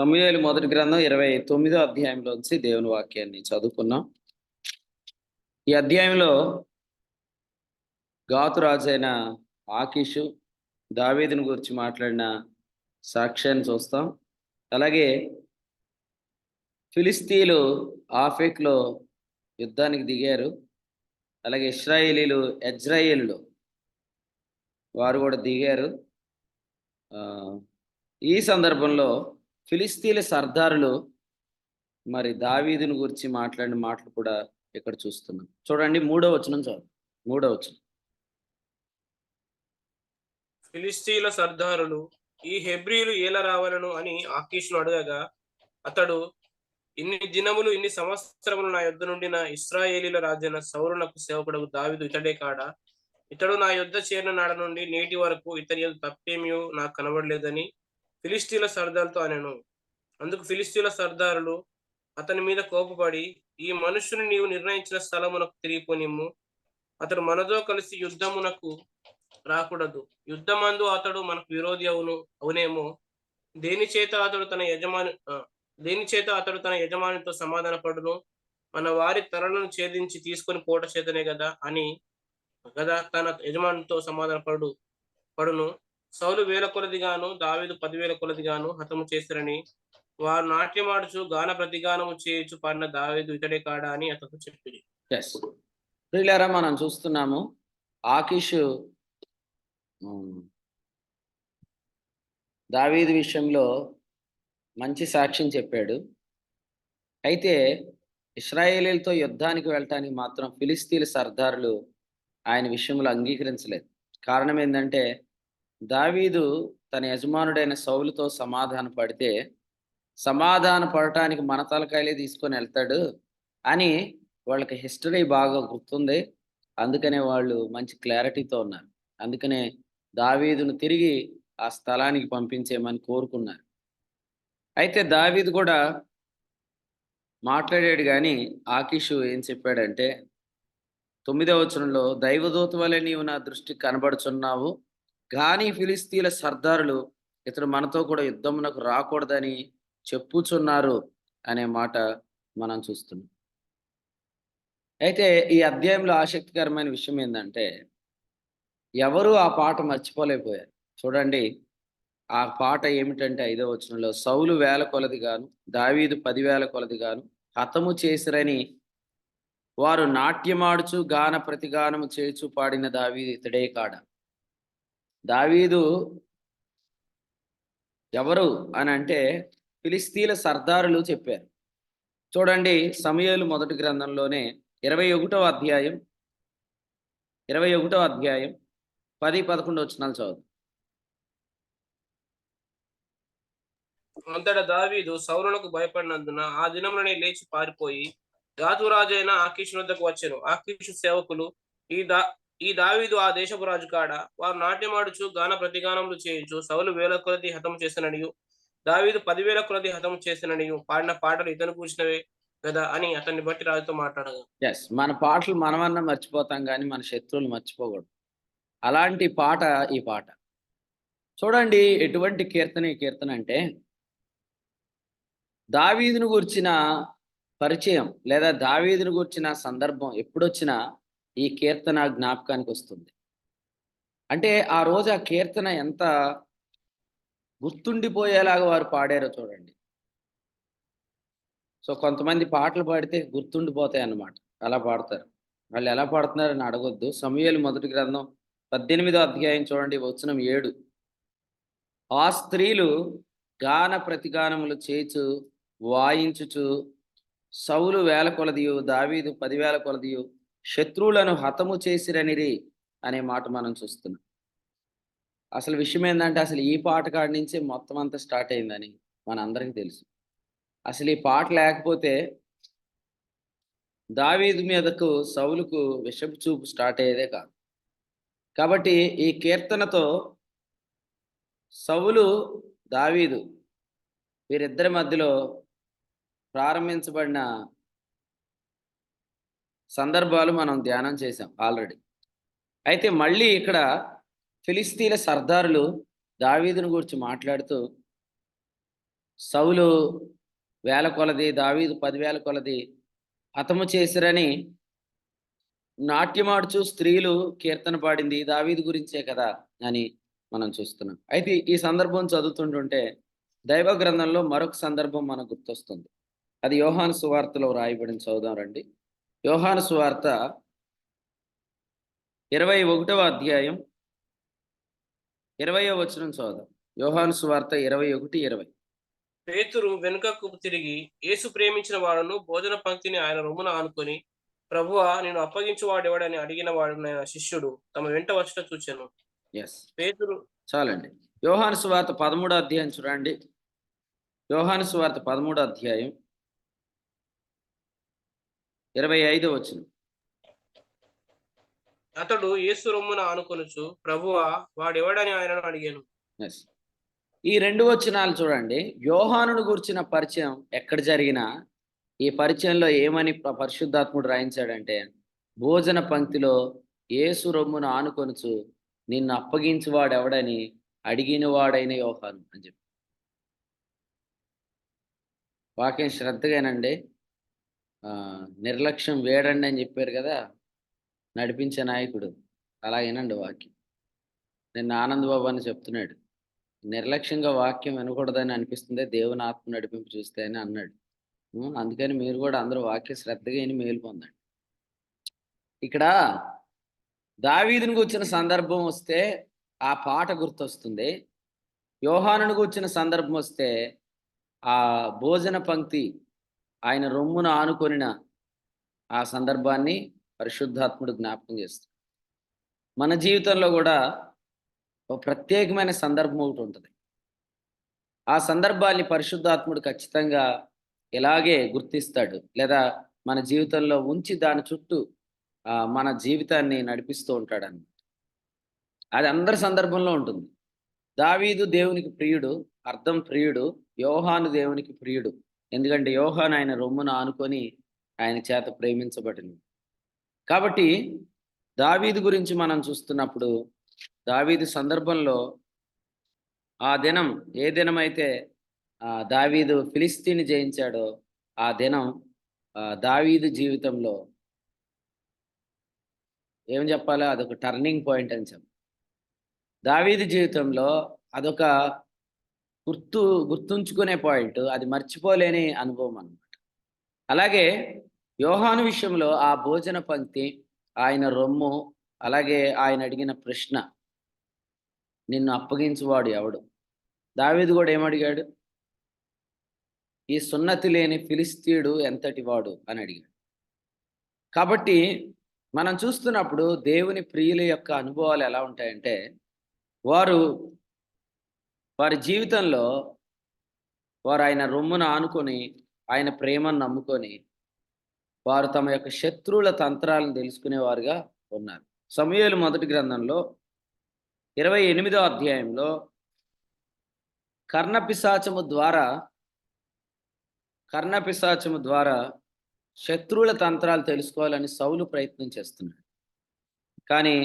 సమూయేలు మొదటి గ్రంథం 29వ అధ్యాయంలోంచి దేవుని వాక్యాన్ని చదువుకున్నాం. ఈ అధ్యాయంలో గాతు రాజైన ఆకీషు దావీదుని గురించి మాట్లాడిన సాక్ష్యాన్ని చూస్తాం. అలాగే ఫిలిస్తీన్లు ఆఫెక్లో యుద్ధానికి దిగారు. అలాగే ఇశ్రాయేలీలు యజ్రెయేలులో వారు కూడా దిగారు. ఈ సందర్భంలో ఫిలిస్తీన్ల సర్దారులు మరి దావీదుని గురించి మాట్లాడిన మాటలు కూడా ఇక్కడ చూస్తున్నాం. చూడండి 3వ వచనం చదువు. 3వ వచనం. ఫిలిస్తీన్ల సర్దారులు ఈ హెబ్రీలు ఏల రావలను అని ఆకీషును అడగగా, అతడు ఇన్ని దినములు ఇన్ని సంవత్సరములు నా యొద్ద నుండిన ఇశ్రాయేలీల రాజైన సౌలునకు సేవకుడు దావీదు ఇతడే కాడా? ఇతడు నా యొద్ద చేరిన నాడ నుండి నేటి వరకు ఇతని యొద్ద తప్పేమీ నాకు కనబడలేదని ఫిలిస్తీన్ల సర్దారులతో అనెను. అందుకు ఫిలిస్తీన్ల సర్దారులు అతని మీద కోపపడి, ఈ మనుష్యుని నీవు నిర్ణయించిన స్థలమునకు తిరిగిపోనిమ్ము, అతడు మనతో కలిసి యుద్ధమునకు రాకూడదు. యుద్ధమందు అతడు మనకు విరోధి అవునేమో. దేని చేత అతడు తన యజమానితో సమాధాన పడును? మన వారి తలలను ఛేదించి తీసుకొని పోట చేతనే కదా తన యజమానితో సమాధాన పడును. సౌలు 1000 కొలదిగాను దావీదు 10,000 కొలదిగాను హతము చేశారని వారు నాట్యమాడుచు గాన ప్రతిగానము చేయుచు పాడిన దావీదు ఇతడే కాడా అని అతను చెప్పింది. ప్రియులారా, మనం చూస్తున్నాము ఆకీషు దావీదు విషయంలో మంచి సాక్ష్యం చెప్పాడు. అయితే ఇశ్రాయేలీలతో యుద్ధానికి వెళ్ళటానికి మాత్రం ఫిలిస్తీన్ల సర్దారులు ఆయన విషయంలో అంగీకరించలేదు. కారణం ఏంటంటే దావీదు తన యజమానుడైన సౌలుతో సమాధాన పడటానికి మన తలకాయలే తీసుకొని వెళ్తాడు అని వాళ్ళకి హిస్టరీ బాగా గుర్తుంది. అందుకనే వాళ్ళు మంచి క్లారిటీతో ఉన్నారు. అందుకనే దావీదును తిరిగి ఆ స్థలానికి పంపించేయమని కోరుకున్నారు. అయితే దావీదు కూడా మాట్లాడాడు, కానీ ఆకీషు ఏం చెప్పాడంటే 9వ వచనంలో, దైవదూత వలె నీవు నా దృష్టికి కనబడుచున్నావు, కానీ ఫిలిస్తీన్ల సర్దారులు ఇతడు మనతో కూడా యుద్ధమునకు రాకూడదని చెప్పుచున్నారు అనే మాట మనం చూస్తున్నాం. అయితే ఈ అధ్యాయంలో ఆసక్తికరమైన విషయం ఏంటంటే ఎవరు ఆ పాట మర్చిపోలేకపోయారు. చూడండి, ఆ పాట ఏమిటంటే 5వ వచనంలో, సౌలు 1000 కొలది గాను దావీదు 10,000 కొలది గాను హతము చేసిరని వారు నాట్యమాడుచు గాన ప్రతిగానము చేయుచు పాడిన దావీదు ఇతడే కాడా? దావీదు ఎవరు అని అంటే ఫిలిస్తీన్ల సర్దారులు చెప్పారు. చూడండి, సమూయేలు మొదటి గ్రంథంలోనే 21వ అధ్యాయం 10-11 వచనాలు చదువు. అంతటా దావీదు సౌలునకు భయపడినందున ఆ దినములనే లేచి పారిపోయి గాతు రాజైన ఆకీషు వద్దకు వచ్చెను. ఆకీషు సేవకులు, ఈ దావీదు ఆ దేశపు రాజు కాడా? వారు నాట్యమాడుచు గాన ప్రతిగానములు చేయుచు సౌలు 1000 కొలది హతము చేసిననియు దావీదు 10,000 కొలది హతము చేసిననియు పాడిన పాటలు ఇతను కూర్చున్నవే కదా అని అతన్ని బట్టి రాజుతో మాట్లాడగా. మన పాటలు మనమన్నా మర్చిపోతాం, కానీ మన శత్రువులు మర్చిపోకూడదు. అలాంటి పాట ఈ పాట. చూడండి, ఎటువంటి కీర్తన అంటే దావీదును గురించిన పరిచయం లేదా దావీదును గురించిన సందర్భం ఎప్పుడొచ్చినా ఈ కీర్తన జ్ఞాపకానికి వస్తుంది. అంటే ఆ రోజు ఆ కీర్తన ఎంత గుర్తుండిపోయేలాగా వారు పాడారో చూడండి. సో కొంతమంది పాటలు పాడితే గుర్తుండిపోతాయి అన్నమాట, అలా పాడతారు. వాళ్ళు ఎలా పాడుతున్నారని అడగొద్దు. సమూయేలు మొదటి గ్రంథం 18వ అధ్యాయం చూడండి, వచనం 7. ఆ స్త్రీలు గాన ప్రతిగానములు చేచు వాయించుచు సౌలు 1000 కొలదియు దావీదు 10,000 కొలదియు శత్రువులను హతము చేసిరనిరి అనే మాట మనం చూస్తున్నాం. అసలు విషయం ఏంటంటే అసలు ఈ పాట కాడి నుంచే మొత్తం అంతా స్టార్ట్ అయిందని మనందరికీ తెలుసు. అసలు ఈ పాట లేకపోతే దావీదు మీదకు సౌలుకు విషపు చూపు స్టార్ట్ అయ్యేదే కాదు. కాబట్టి ఈ కీర్తనతో సౌలు దావీదు వీరిద్దరి మధ్యలో ప్రారంభించబడిన సందర్భాలు మనం ధ్యానం చేశాం ఆల్రెడీ. అయితే మళ్ళీ ఇక్కడ ఫిలిస్తీన్ల సర్దారులు దావీదును గురించి మాట్లాడుతూ సౌలు వేల కొలది, దావీదు 10,000 కొలది హతము చేసిరని నాట్యమాడుచు స్త్రీలు కీర్తన పాడింది దావీదు గురించే కదా అని మనం చూస్తున్నాం. అయితే ఈ సందర్భం చదువుతుంటుంటే దైవ గ్రంథంలో మరొక సందర్భం మనకు గుర్తొస్తుంది. అది యోహాను సువార్తలో రాయబడిన చదువుదాం రండి. యోహాను సువార్త 21వ అధ్యాయం 20వ వచనం చదువుదాం. యోహాను సువార్త 21, 20. పేతురు వెనుకకు తిరిగి యేసు ప్రేమించిన వాడును భోజన పంక్తిని ఆయన రొమ్మున ఆనుకొని, ప్రభువా, నేను అప్పగించు వాడెవడని అడిగిన వాడునైన శిష్యుడు తమ వెంట వచ్చుట చూచెను. ఎస్, పేతురు చాలండి. యోహాను సువార్త 13వ అధ్యాయం చూడండి. యోహాను సువార్త 13వ అధ్యాయం 25వ వచనం. అతడు యేసు రొమ్మున ఆనుకొనుచు, ప్రభువా, వాడెవడని ఆయనను అడిగాను. ఎస్, ఈ 2 వచనాలు చూడండి. యోహానును గూర్చిన పరిచయం ఎక్కడ జరిగినా ఈ పరిచయంలో ఏమని పరిశుద్ధాత్ముడు రాయించాడంటే, భోజన పంక్తిలో యేసు రొమ్మును ఆనుకొనుచు నిన్ను అప్పగించువాడెవడని అడిగిన వాడైన యోహాను అని చెప్పి. వాక్యం శ్రద్ధగానండి. నిర్లక్ష్యం వేడండి అని చెప్పారు కదా నడిపించే నాయకుడు. అలా వినండి వాక్యం. నిన్న ఆనంద్ బాబు అని చెప్తున్నాడు, నిర్లక్ష్యంగా వాక్యం వినకూడదని అనిపిస్తుంది దేవుని ఆత్మ నడిపింపు చూస్తే అని అన్నాడు. అందుకని మీరు కూడా అందరూ వాక్య శ్రద్ధగా విని మేలు పొందండి. ఇక్కడ దావీదును కూర్చున్న సందర్భం వస్తే ఆ పాట గుర్తొస్తుంది. యోహానును కూర్చున్న సందర్భం వస్తే ఆ భోజన పంక్తి ఆయన రొమ్మున ఆనుకొనిన ఆ సందర్భాన్ని పరిశుద్ధాత్ముడు జ్ఞాపకం చేస్తాడు. మన జీవితంలో కూడా ఒక ప్రత్యేకమైన సందర్భం ఒకటి ఉంటుంది. ఆ సందర్భాన్ని పరిశుద్ధాత్ముడు ఖచ్చితంగా ఇలాగే గుర్తిస్తాడు, లేదా మన జీవితంలో ఉంచి దాని చుట్టూ మన జీవితాన్ని నడిపిస్తూ ఉంటాడని. అది అందరి సందర్భంలో ఉంటుంది. దావీదు దేవునికి ప్రియుడు, అర్థం ప్రియుడు. యోహాను దేవునికి ప్రియుడు, ఎందుకంటే యోహాను ఆయన రొమ్మున ఆనుకొని ఆయన చేత ప్రేమించబడింది. కాబట్టి దావీదు గురించి మనం చూస్తున్నప్పుడు దావీదు సందర్భంలో ఆ దినం ఏ దినమైతే దావీదు ఫిలిస్తీని జయించాడో ఆ దినం దావీదు జీవితంలో ఏం చెప్పాలో అదొక టర్నింగ్ పాయింట్ అని చెప్పాలి. దావీదు జీవితంలో అదొక గుర్తుంచుకునే పాయింట్, అది మర్చిపోలేని అనుభవం అన్నమాట. అలాగే యోహాను విషయంలో ఆ భోజన పంక్తి, ఆయన రొమ్ము, అలాగే ఆయన అడిగిన ప్రశ్న, నిన్ను అప్పగించువాడు ఎవడు? దావీదు కూడా ఏమడిగాడు? ఈ సున్నతి లేని ఫిలిస్తీయుడు ఎంతటి వాడు అని అడిగాడు. కాబట్టి మనం చూస్తున్నప్పుడు దేవుని ప్రియుల యొక్క అనుభవాలు ఎలా ఉంటాయంటే, వారి జీవితంలో వారు ఆయన రొమ్మున ఆనుకొని ఆయన ప్రేమను నమ్ముకొని వారు తమ యొక్క శత్రువుల తంత్రాలను తెలుసుకునేవారుగా ఉన్నారు. సమూయేలు మొదటి గ్రంథంలో 28వ అధ్యాయంలో కర్ణపిశాచము ద్వారా శత్రువుల తంత్రాలు తెలుసుకోవాలని సౌలు ప్రయత్నం చేస్తున్నాడు. కానీ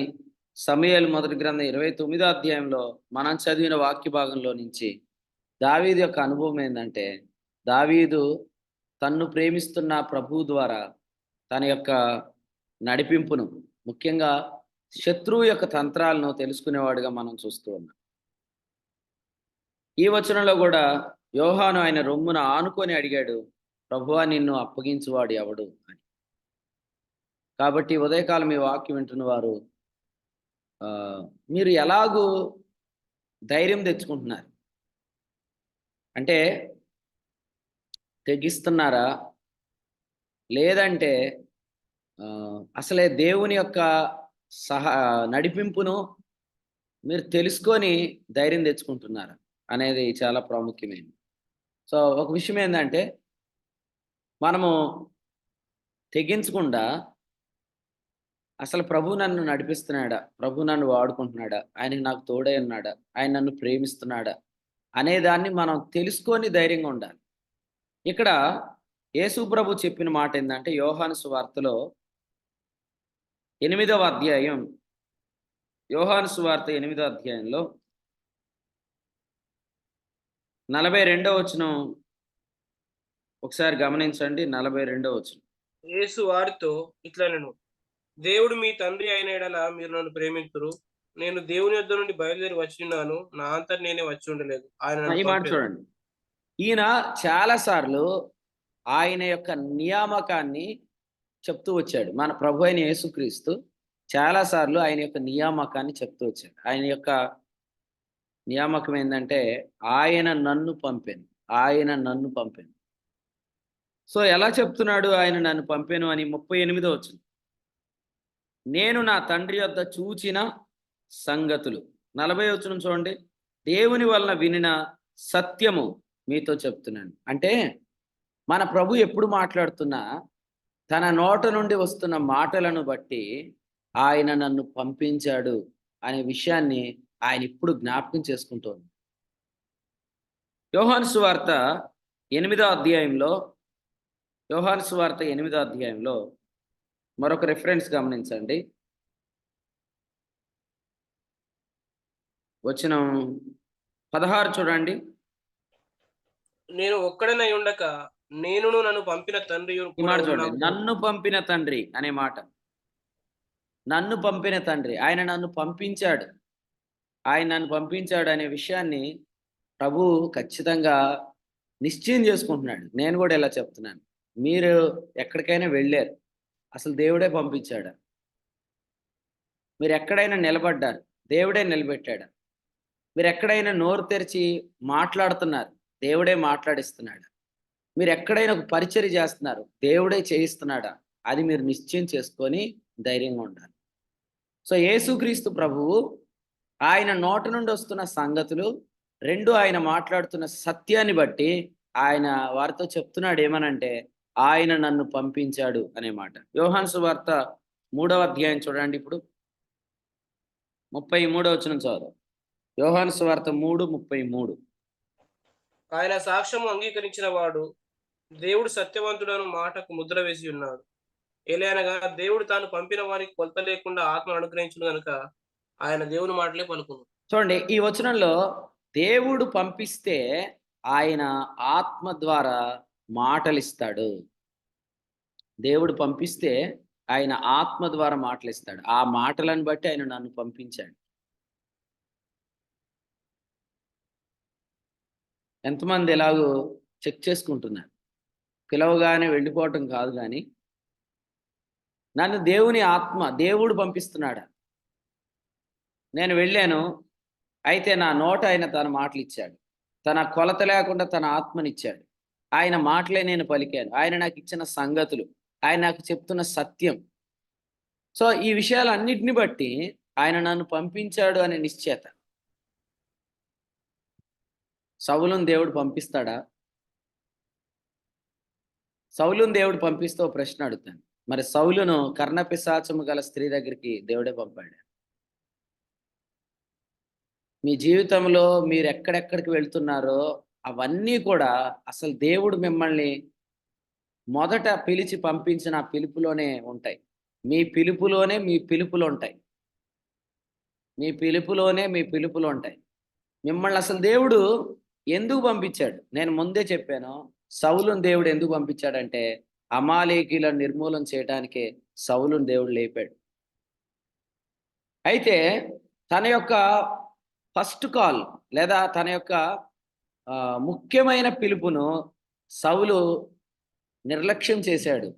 సమూయేలు మొదటి గ్రంథం 29వ అధ్యాయంలో మనం చదివిన వాక్య భాగంలో నుంచి దావీదు యొక్క అనుభవం ఏంటంటే, దావీదు తన్ను ప్రేమిస్తున్న ప్రభువు ద్వారా తన యొక్క నడిపింపును, ముఖ్యంగా శత్రువు యొక్క తంత్రాలను తెలుసుకునేవాడుగా మనం చూస్తూ ఉన్నాం. ఈ వచనంలో కూడా యోహాను ఆయన రొమ్మున ఆనుకొని అడిగాడు, ప్రభువా, నిన్ను అప్పగించువాడు ఎవడు అని. కాబట్టి ఉదయకాలం ఈ వాక్యం వింటున్న వారు మీరు ఎలాగూ ధైర్యం తెచ్చుకుంటున్నారు అంటే, తెగిస్తున్నారా? లేదంటే అసలే దేవుని యొక్క నడిపింపును మీరు తెలుసుకొని ధైర్యం తెచ్చుకుంటున్నారా అనేది చాలా ప్రాముఖ్యమైనది. సో ఒక విషయం ఏంటంటే, మనము తెగించకుండా అసలు ప్రభు నన్ను నడిపిస్తున్నాడా, ప్రభు నన్ను వాడుకుంటున్నాడా, ఆయనకి నాకు తోడై ఉన్నాడా, ఆయన నన్ను ప్రేమిస్తున్నాడా అనేదాన్ని మనం తెలుసుకొని ధైర్యంగా ఉండాలి. ఇక్కడ యేసు ప్రభు చెప్పిన మాట ఏంటంటే, యోహాను సువార్తలో 8వ అధ్యాయం, యోహాను సువార్త 8వ అధ్యాయంలో 42వ వచనం ఒకసారి గమనించండి. 42వ వచనం. యేసు వారితో ఇట్లనెను, దేవుడు మీ తండ్రి అయిన యెడల మీరు నన్ను ప్రేమింతురు. నేను దేవుని యొద్ద నుండి బయలుదేరి వచ్చియున్నాను. నా అంతట నేనే వచ్చి ఉండలేదు. ఆయన నన్ను ఈ మాట పంపెను. చూడండి. ఈయన చాలా సార్లు ఆయన యొక్క నియామకాన్ని చెప్తూ వచ్చాడు. మన ప్రభు అయిన యేసుక్రీస్తు చాలా సార్లు ఆయన యొక్క నియామకాన్ని చెప్తూ వచ్చాడు. ఆయన యొక్క నియామకం ఏందంటే, ఆయన నన్ను పంపెను. ఆయన నన్ను పంపెను. సో, ఎలా చెప్తున్నాడు ఆయన నన్ను పంపెను అని 38వ వచనం. నేను నా తండ్రి యొద్ద చూచిన సంగతులు. 40వ వచనం చూడండి. దేవుని వలన వినిన సత్యము మీతో చెప్తున్నాను. అంటే మన ప్రభు ఎప్పుడు మాట్లాడుతున్నా తన నోట నుండి వస్తున్న మాటలను బట్టి ఆయన నన్ను పంపించాడు అనే విషయాన్ని ఆయన ఇప్పుడు జ్ఞాపకం చేసుకుంటోంది. యోహాను సువార్త 8వ అధ్యాయంలో యోహాను సువార్త 8వ అధ్యాయంలో మరొక రిఫరెన్స్ గమనించండి. వచనం 16 చూడండి. నేను ఒక్కడనై ఉండక నేనును నన్ను పంపిన తండ్రియు ఈ కూడా మాట చూడండి. ఉన్నాము. నన్ను పంపిన తండ్రి అనే మాట. నన్ను పంపిన తండ్రి. ఆయన నన్ను పంపించాడు. ఆయన నన్ను పంపించాడు అనే విషయాన్ని ప్రభువు ఖచ్చితంగా నిశ్చయం చేసుకుంటున్నాడు. నేను కూడా ఇలా చెప్తున్నాను. మీరు ఎక్కడికైనా వెళ్ళారు. అసలు దేవుడే పంపించాడా? మీరు ఎక్కడైనా నిలబడ్డారు. దేవుడే నిలబెట్టాడా? మీరు ఎక్కడైనా నోరు తెరిచి మాట్లాడుతున్నారు. దేవుడే మాట్లాడిస్తున్నాడా? మీరు ఎక్కడైనా ఒక పరిచర్య చేస్తున్నారు. దేవుడే చేయిస్తున్నాడా? అది మీరు నిశ్చయం చేసుకొని ధైర్యంగా ఉండాలి. సో, యేసుక్రీస్తు ప్రభువు ఆయన నోట నుండి వస్తున్న సంగతులు, 2 ఆయన మాట్లాడుతున్న సత్యాన్ని బట్టి ఆయన వారితో చెప్తున్నాడు ఏమనంటే, ఆయన నన్ను పంపించాడు అనే మాట. యోహాను సువార్త 3వ అధ్యాయం చూడండి ఇప్పుడు. 33వ వచనం చదువుదాం. యోహాను సువార్త 3:33. ఆయన సాక్ష్యము అంగీకరించిన వాడు దేవుడు సత్యవంతుడను మాటకు ముద్ర వేసి ఉన్నాడు. ఏలయనగా దేవుడు తాను పంపిన వారికి కొలత లేకుండా ఆత్మను అనుగ్రహించును గనుక ఆయన దేవుని మాటలే పలుకును. చూడండి ఈ వచనంలో దేవుడు పంపిస్తే ఆయన ఆత్మ ద్వారా మాటలిస్తాడు. దేవుడు పంపిస్తే ఆయన ఆత్మ ద్వారా మాటలిస్తాడు. ఆ మాటలను బట్టి ఆయన నన్ను పంపించాడు. ఎంతమంది ఎలాగో చెక్ చేసుకుంటున్నారు. పిలవగానే వెళ్ళిపోవటం కాదు గాని, నన్ను దేవుని ఆత్మ దేవుడు పంపిస్తున్నాడా? నేను వెళ్ళాను. అయితే నా నోట ఆయన తన మాటలిచ్చాడు. తన కొలత లేకుండా తన ఆత్మనిచ్చాడు. ఆయన మాటలే నేను పలికాను. ఆయన నాకిచ్చిన సంగతులు, ఆయన నాకు చెప్తున్న సత్యం. సో, ఈ విషయాలన్నిటిని బట్టి ఆయన నన్ను పంపించాడు అనే నిశ్చయత. సౌలును దేవుడు పంపిస్తాడా? సౌలును దేవుడు పంపిస్తే ఓ ప్రశ్న అడుగుతాను. మరి సౌలును కర్ణపిశాచము గల స్త్రీ దగ్గరికి దేవుడే పంపాడా? మీ జీవితంలో మీరు ఎక్కడెక్కడికి వెళ్తున్నారో అవన్నీ కూడా అసలు దేవుడు మిమ్మల్ని మొదట పిలిచి పంపించిన ఆ పిలుపులోనే ఉంటాయి. మీ పిలుపులోనే మీ పిలుపులుంటాయి. మీ పిలుపులోనే మీ పిలుపులుంటాయి. మిమ్మల్ని అసలు దేవుడు ఎందుకు పంపించాడు? నేను ముందే చెప్పాను. సౌలును దేవుడు ఎందుకు పంపించాడంటే, అమాలేకీయులను నిర్మూలన చేయడానికే సౌలును దేవుడు లేపాడు. అయితే తన యొక్క ఫస్ట్ కాల్ లేదా తన యొక్క ముఖ్యమైన పిలుపును సౌలు నిర్లక్ష్యం చేశాడు.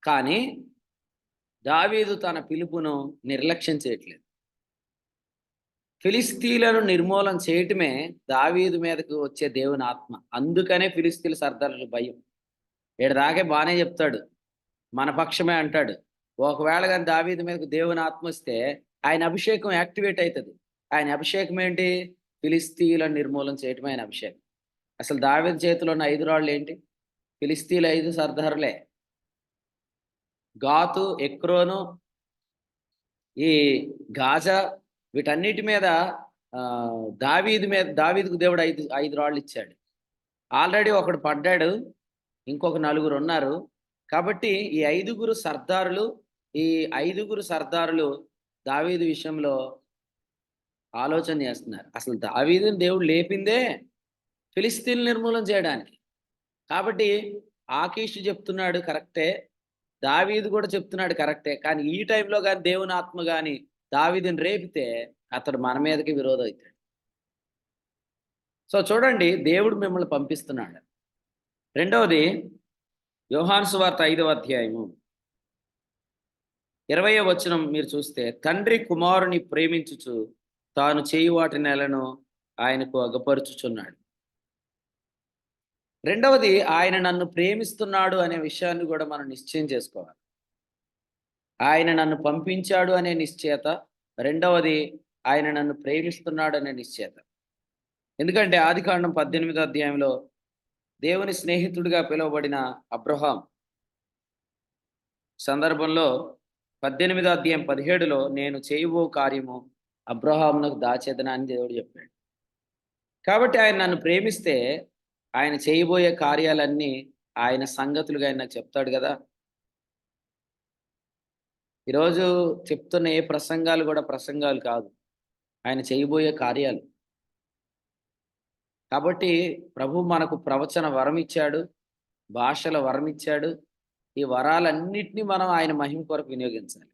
కానీ దావీదు తన పిలుపును నిర్లక్ష్యం చేయట్లేదు. ఫిలిస్తీయులను నిర్మూలన చేయటమే దావీదు మీదకు వచ్చే దేవుని ఆత్మ. అందుకనే ఫిలిస్తీయుల సర్దారులకు భయం. ఈడదాకే బానే చెప్తాడు. మన పక్షమే అంటాడు. ఒకవేళ గాని దావీదు మీదకు దేవుని ఆత్మ వస్తే ఆయన అభిషేకం యాక్టివేట్ అవుతుంది. ఆయన అభిషేకం ఏంటి? ఫిలిస్తీయులను నిర్మూలన చేయటమే ఆయన అభిషేకం. అసలు దావీదు చేతిలో ఉన్న 5 రాళ్ళు ఏంటి? ఫిలిస్తీయుల 5 సర్దారులే. గాతు, ఎక్రోను, ఈ గాజా వీటన్నిటి మీద దావీదుకు దేవుడు 5 రాళ్ళు ఇచ్చాడు. ఆల్రెడీ ఒకడు పడ్డాడు. ఇంకొక 4 ఉన్నారు. కాబట్టి ఈ 5 సర్దారులు దావీదు విషయంలో ఆలోచన చేస్తున్నారు. అసలు దావీదుని దేవుడు లేపిందే ఫిలిస్తీన్లు నిర్మూలన చేయడానికి. కాబట్టి ఆకీషు చెప్తున్నాడు కరెక్టే. దావీదు కూడా చెప్తున్నాడు కరెక్టే. కానీ ఈ టైంలో గాని దేవుని ఆత్మ గాని దావీదుని రేపితే అతడు మన మీదకి విరోధం అయితాడు. సో చూడండి, దేవుడు మిమ్మల్ని పంపిస్తున్నాడు. రెండవది యోహాను సువార్త 5వ అధ్యాయము 20వ వచనం మీరు చూస్తే, తండ్రి కుమారుని ప్రేమించుచు తాను చేయు వాటి నెలను ఆయనకు అగపరుచుచున్నాడు. రెండవది, ఆయన నన్ను ప్రేమిస్తున్నాడు అనే విషయాన్ని కూడా మనం నిశ్చయం చేసుకోవాలి. ఆయన నన్ను పంపించాడు అనే నిశ్చయత. రెండవది, ఆయన నన్ను ప్రేమిస్తున్నాడు అనే నిశ్చయత. ఎందుకంటే ఆదికాండం 18వ అధ్యాయంలో దేవుని స్నేహితుడిగా పిలువబడిన అబ్రహాం సందర్భంలో 18వ అధ్యాయం 17లో నేను చేయబో కార్యము అబ్రహామునకు దాచేదనా అని దేవుడు చెప్పాడు. కాబట్టి ఆయన నన్ను ప్రేమిస్తే ఆయన చేయబోయే కార్యాలన్నీ ఆయన సంగతులుగా ఆయన నాకు చెప్తాడు కదా. ఈరోజు చెప్తున్న ఏ ప్రసంగాలు కూడా ప్రసంగాలు కాదు, ఆయన చేయబోయే కార్యాలు. కాబట్టి ప్రభు మనకు ప్రవచన వరం ఇచ్చాడు, భాషల వరం ఇచ్చాడు. ఈ వరాలన్నిటినీ మనం ఆయన మహిమ కొరకు వినియోగించాలి.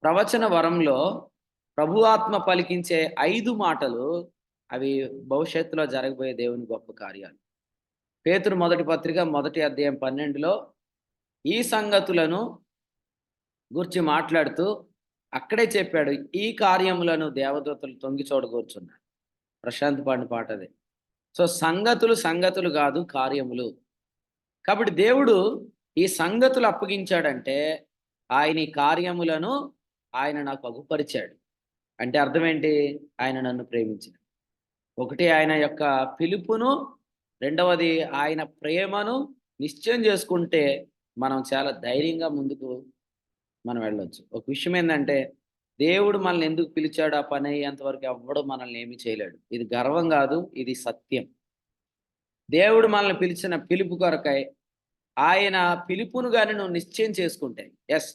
ప్రవచన వరంలో ప్రభు ఆత్మ పలికించే 5 మాటలు అవి భవిష్యత్తులో జరగబోయే దేవుని గొప్ప కార్యాలు. పేతురు మొదటి పత్రిక 1వ అధ్యాయం 12లో ఈ సంగతులను గురించి మాట్లాడుతూ అక్కడే చెప్పాడు, ఈ కార్యములను దేవదూతలు తొంగి చూడగూర్చున్నారు. ప్రశాంత్ పాడిన పాట అదే. సో సంగతులు కాదు, కార్యములు. కాబట్టి దేవుడు ఈ సంగతులు అప్పగించాడంటే ఆయన ఈ కార్యములను ఆయన నాకు అగుపరిచాడు. అంటే అర్థం ఏంటి? ఆయన నన్ను ప్రేమించాడు. ఒకటి ఆయన యొక్క పిలుపును, రెండవది ఆయన ప్రేమను నిశ్చయం చేసుకుంటే మనం చాలా ధైర్యంగా ముందుకు మనం వెళ్ళొచ్చు. ఒక విషయం ఏంటంటే, దేవుడు మనల్ని ఎందుకు పిలిచాడు ఆ పని అయ్యేంత వరకు ఎవ్వడు మనల్ని ఏమీ చేయలేడు. ఇది గర్వం కాదు, ఇది సత్యం. దేవుడు మనల్ని పిలిచిన పిలుపు కొరకై ఆయన పిలుపును కానీ నువ్వు నిశ్చయం చేసుకుంటే, ఎస్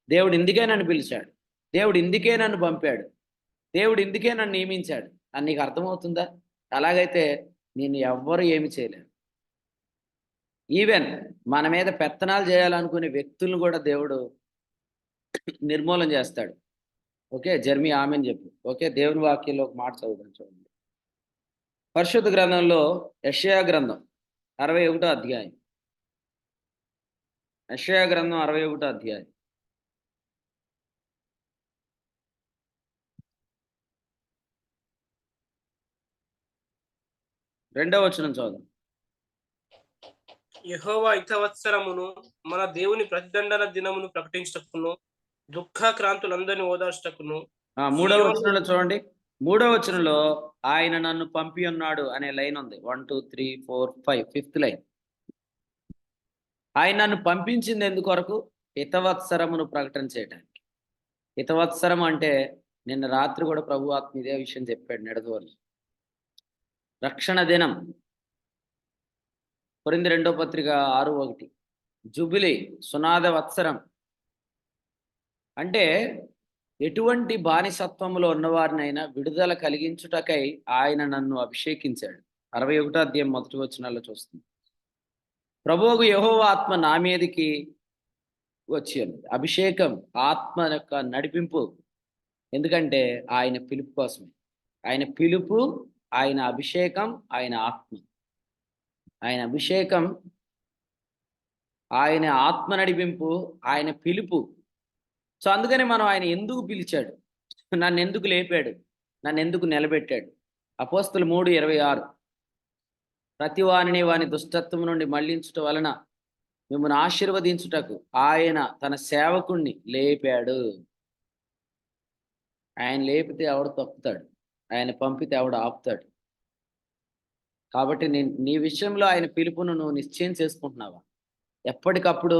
దేవుడు ఇందుకే నన్ను పిలిచాడు, దేవుడు ఇందుకే నన్ను పంపాడు, దేవుడు ఇందుకే నన్ను నియమించాడు అని నీకు అర్థమవుతుందా? అలాగైతే నేను ఎవ్వరు ఏమి చేయలేరు. ఈవెన్ మన మీద పెత్తనాలు చేయాలనుకునే వ్యక్తులను కూడా దేవుడు నిర్మూలన చేస్తాడు. ఓకే, జర్మీ ఆమెన్ చెప్పు. ఓకే, దేవుని వాక్యంలో ఒక మాట చదువుదాం చూడండి. పరిశుద్ధ గ్రంథంలో యెషయా గ్రంథం 61వ అధ్యాయం. యెషయా గ్రంథం 61వ అధ్యాయం. రెండవ వచనం చదువు. యెహోవా హితవత్సరమును మన దేవుని ప్రతిదండన దినమును ప్రకటించటకును దుఃఖాక్రాంతులందరినీ ఓదార్చటకును. మూడవ వచనంలో చూడండి. మూడవ వచనంలో ఆయన నన్ను పంపి ఉన్నాడు అనే లైన్ ఉంది. 1 2 3 4 5 5th లైన్. ఆయన నన్ను పంపించింది ఎందుకొరకు? హితవత్సరమును ప్రకటన చేయడానికి. హితవత్సరం అంటే నిన్న రాత్రి కూడా ప్రభు ఆత్మ ఇదే విషయం చెప్పాడు. నిడదవోలు రక్షణ దినం. కొరింథీ 2వ పత్రిక 6:1 జుబిలీ సునాద వత్సరం అంటే ఎటువంటి బానిసత్వములో ఉన్నవారినైనా విడుదల కలిగించుటకై ఆయన నన్ను అభిషేకించాడు. 61వ అధ్యాయం 1వ వచనాల్లో చూస్తుంది. ప్రభువుకు యెహోవా ఆత్మ నా మీదికి వచ్చి ఉన్నది. అభిషేకం, ఆత్మ యొక్క నడిపింపు. ఎందుకంటే ఆయన పిలుపు కోసమే. ఆయన పిలుపు, ఆయన అభిషేకం, ఆయన ఆత్మ. ఆయన అభిషేకం, ఆయన ఆత్మ నడిపింపు, ఆయన పిలుపు. సో అందుకని మనం ఆయన ఎందుకు పిలిచాడు, నన్ను ఎందుకు లేపాడు, నన్ను ఎందుకు నిలబెట్టాడు. అపోస్తలు 3:26 ప్రతి వానిని వాని దుష్టత్వం నుండి మళ్లించుట వలన మిమ్మల్ని ఆశీర్వదించుటకు ఆయన తన సేవకుణ్ణి లేపాడు. ఆయన లేపితే ఎవడు తప్పుతాడు, ఆయన పంపితే ఎవడు ఆపుతాడు. కాబట్టి నీ విషయంలో ఆయన పిలుపును నువ్వు నిశ్చయం చేసుకుంటున్నావా? ఎప్పటికప్పుడు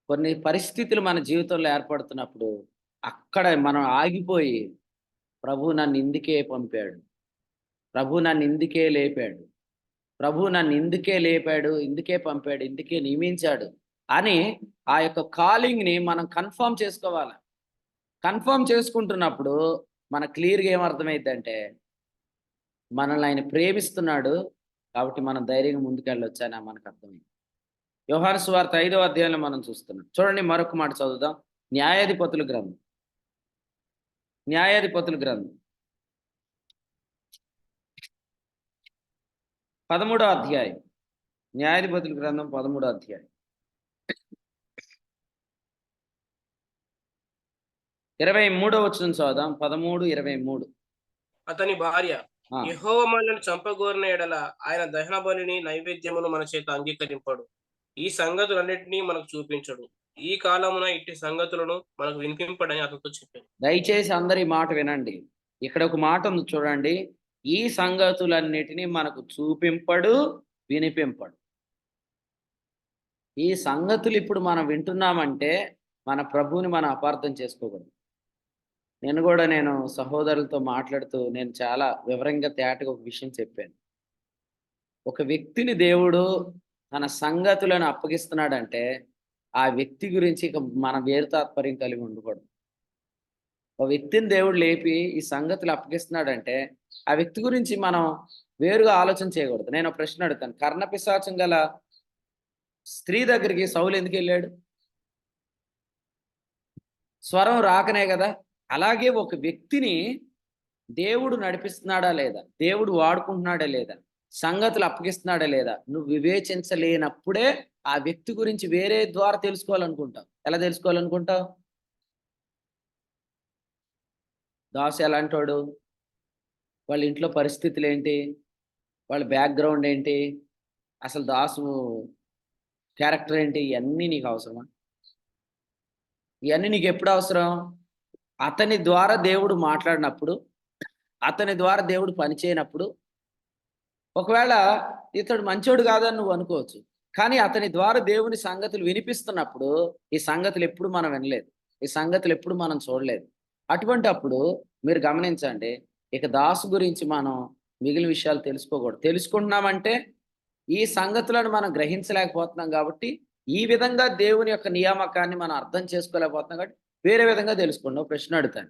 కొన్ని పరిస్థితులు మన జీవితంలో ఏర్పడుతున్నప్పుడు అక్కడ మనం ఆగిపోయి, ప్రభు నన్ను ఇందుకే పంపాడు, ప్రభు నన్ను ఇందుకే లేపాడు, ప్రభు నన్ను ఇందుకే లేపాడు, ఇందుకే పంపాడు, ఇందుకే నియమించాడు అని ఆ యొక్క కాలింగ్ని మనం కన్ఫర్మ్ చేసుకోవాలి. కన్ఫర్మ్ చేసుకుంటున్నప్పుడు మన క్లియర్గా ఏమర్థమైందంటే, మనల్ని ఆయన ప్రేమిస్తున్నాడు, కాబట్టి మనం ధైర్యంగా ముందుకెళ్ళొచ్చు అని మనకు అర్థమైంది. యోహాను సువార్త 5వ అధ్యాయంలో మనం చూస్తున్నాం. చూడండి మరొక మాట చదువుదాం. న్యాయాధిపతుల గ్రంథం. న్యాయాధిపతుల గ్రంథం 13వ అధ్యాయం. న్యాయాధిపతుల గ్రంథం 13వ అధ్యాయం. 23వ వచనం చదువుదాం. 13, 23. అతని భార్య, ఆ! యెహోవా మనలను చంపగోరిన ఎడల ఆయన దహన బలిని నైవేద్యమును మన చేత అంగీకరింపడు. ఈ సంగతులన్నిటినీ మనకు చూపించడు. ఈ కాలమున ఇట్టి సంగతులను మనకు వినిపింపడని అతనితో చెప్పాను. దయచేసి అందరూ ఈ మాట వినండి. ఇక్కడ ఒక మాట ఉంది చూడండి. ఈ సంగతులన్నిటిని మనకు చూపింపడు, వినిపింపడు. ఈ సంగతులు ఇప్పుడు మనం వింటున్నామంటే మన ప్రభువుని మనం అపార్థం చేసుకోకూడదు. నేను సహోదరులతో మాట్లాడుతూ నేను చాలా వివరంగా తేటగా ఒక విషయం చెప్పాను. ఒక వ్యక్తిని దేవుడు తన సంగతులను అప్పగిస్తున్నాడంటే ఆ వ్యక్తి గురించి ఇక మన వేరు తాత్పర్యం కలిగి ఉండకూడదు. ఒక వ్యక్తిని దేవుడు లేపి ఈ సంగతులు అప్పగిస్తున్నాడంటే ఆ వ్యక్తి గురించి మనం వేరుగా ఆలోచన చేయకూడదు. నేను ఒక ప్రశ్న అడుగుతాను. కర్ణపిశాచం గల స్త్రీ దగ్గరికి సౌలు ఎందుకు వెళ్ళాడు? స్వరం రాకనే కదా. అలాగే ఒక వ్యక్తిని దేవుడు నడిపిస్తున్నాడా లేదా, దేవుడు వాడుకుంటున్నాడా లేదా, సంగతులు అప్పగిస్తున్నాడా లేదా, నువ్వు వివేచించలేనప్పుడే ఆ వ్యక్తి గురించి వేరే ద్వారా తెలుసుకోవాలనుకుంటావు. ఎలా తెలుసుకోవాలనుకుంటావు? దాసు ఎలాంటోడు, వాళ్ళ ఇంట్లో పరిస్థితులు ఏంటి, వాళ్ళ బ్యాక్గ్రౌండ్ ఏంటి, అసలు దాసు క్యారెక్టర్ ఏంటి, ఇవన్నీ నీకు అవసరమా? ఇవన్నీ నీకు ఎప్పుడు అవసరం? అతని ద్వారా దేవుడు మాట్లాడినప్పుడు, అతని ద్వారా దేవుడు పనిచేయనప్పుడు. ఒకవేళ ఇతడు మంచోడు కాదని నువ్వు అనుకోవచ్చు. కానీ అతని ద్వారా దేవుని సంగతులు వినిపిస్తున్నప్పుడు, ఈ సంగతులు ఎప్పుడు మనం వినలేదు. ఈ సంగతులు ఎప్పుడు మనం చూడలేదు. అటువంటప్పుడు మీరు గమనించండి, ఇక దాసు గురించి మనం మిగిలిన విషయాలు తెలుసుకోకూడదు. తెలుసుకుంటున్నామంటే ఈ సంగతులను మనం గ్రహించలేకపోతున్నాం కాబట్టి, ఈ విధంగా దేవుని యొక్క నియామకాన్ని మనం అర్థం చేసుకోలేకపోతున్నాం కాబట్టి, వేరే విధంగా తెలుసుకోండి. ఒక ప్రశ్న అడుగుతాను.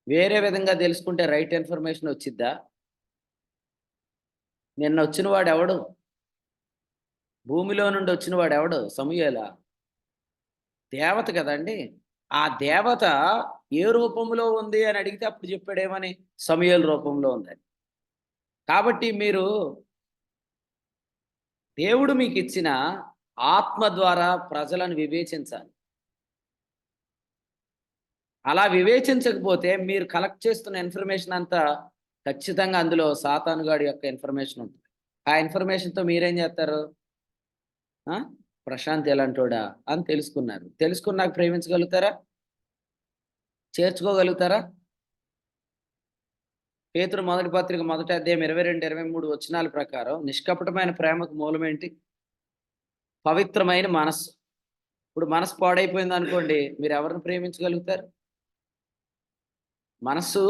వేరే విధంగా తెలుసుకుంటే రైట్ ఇన్ఫర్మేషన్ వచ్చిద్దా? నిన్న వచ్చిన వాడెవడు? భూమిలో నుండి వచ్చిన వాడెవడు? సమూయేలా? దేవత కదండీ! ఆ దేవత ఏ రూపంలో ఉంది అని అడిగితే అప్పుడు చెప్పాడేమని? సమూయేలు రూపంలో ఉందని. కాబట్టి మీరు దేవుడు మీకిచ్చిన ఆత్మ ద్వారా ప్రజలను వివేచించాలి. అలా వివేచించకపోతే మీరు కలెక్ట్ చేస్తున్న ఇన్ఫర్మేషన్ అంతా ఖచ్చితంగా అందులో సాతానుగాడి యొక్క ఇన్ఫర్మేషన్ ఉంటుంది. ఆ ఇన్ఫర్మేషన్‌తో మీరేం చేస్తారు? ఆ! ప్రశాంత్ ఎలాంటోడా అని తెలుసుకున్నారు. తెలుసుకున్నాక ప్రేమించగలుగుతారా? చేర్చుకోగలుగుతారా? పేతురు మొదటి పత్రిక మొదటి అధ్యాయం 22, 23 వచనాల ప్రకారం నిష్కపటమైన ప్రేమకు మూలమేంటి? పవిత్రమైన మనస్సు. ఇప్పుడు మనసు పాడైపోయిందనుకోండి, మీరెవరిని ప్రేమించగలుగుతారు? మనస్సు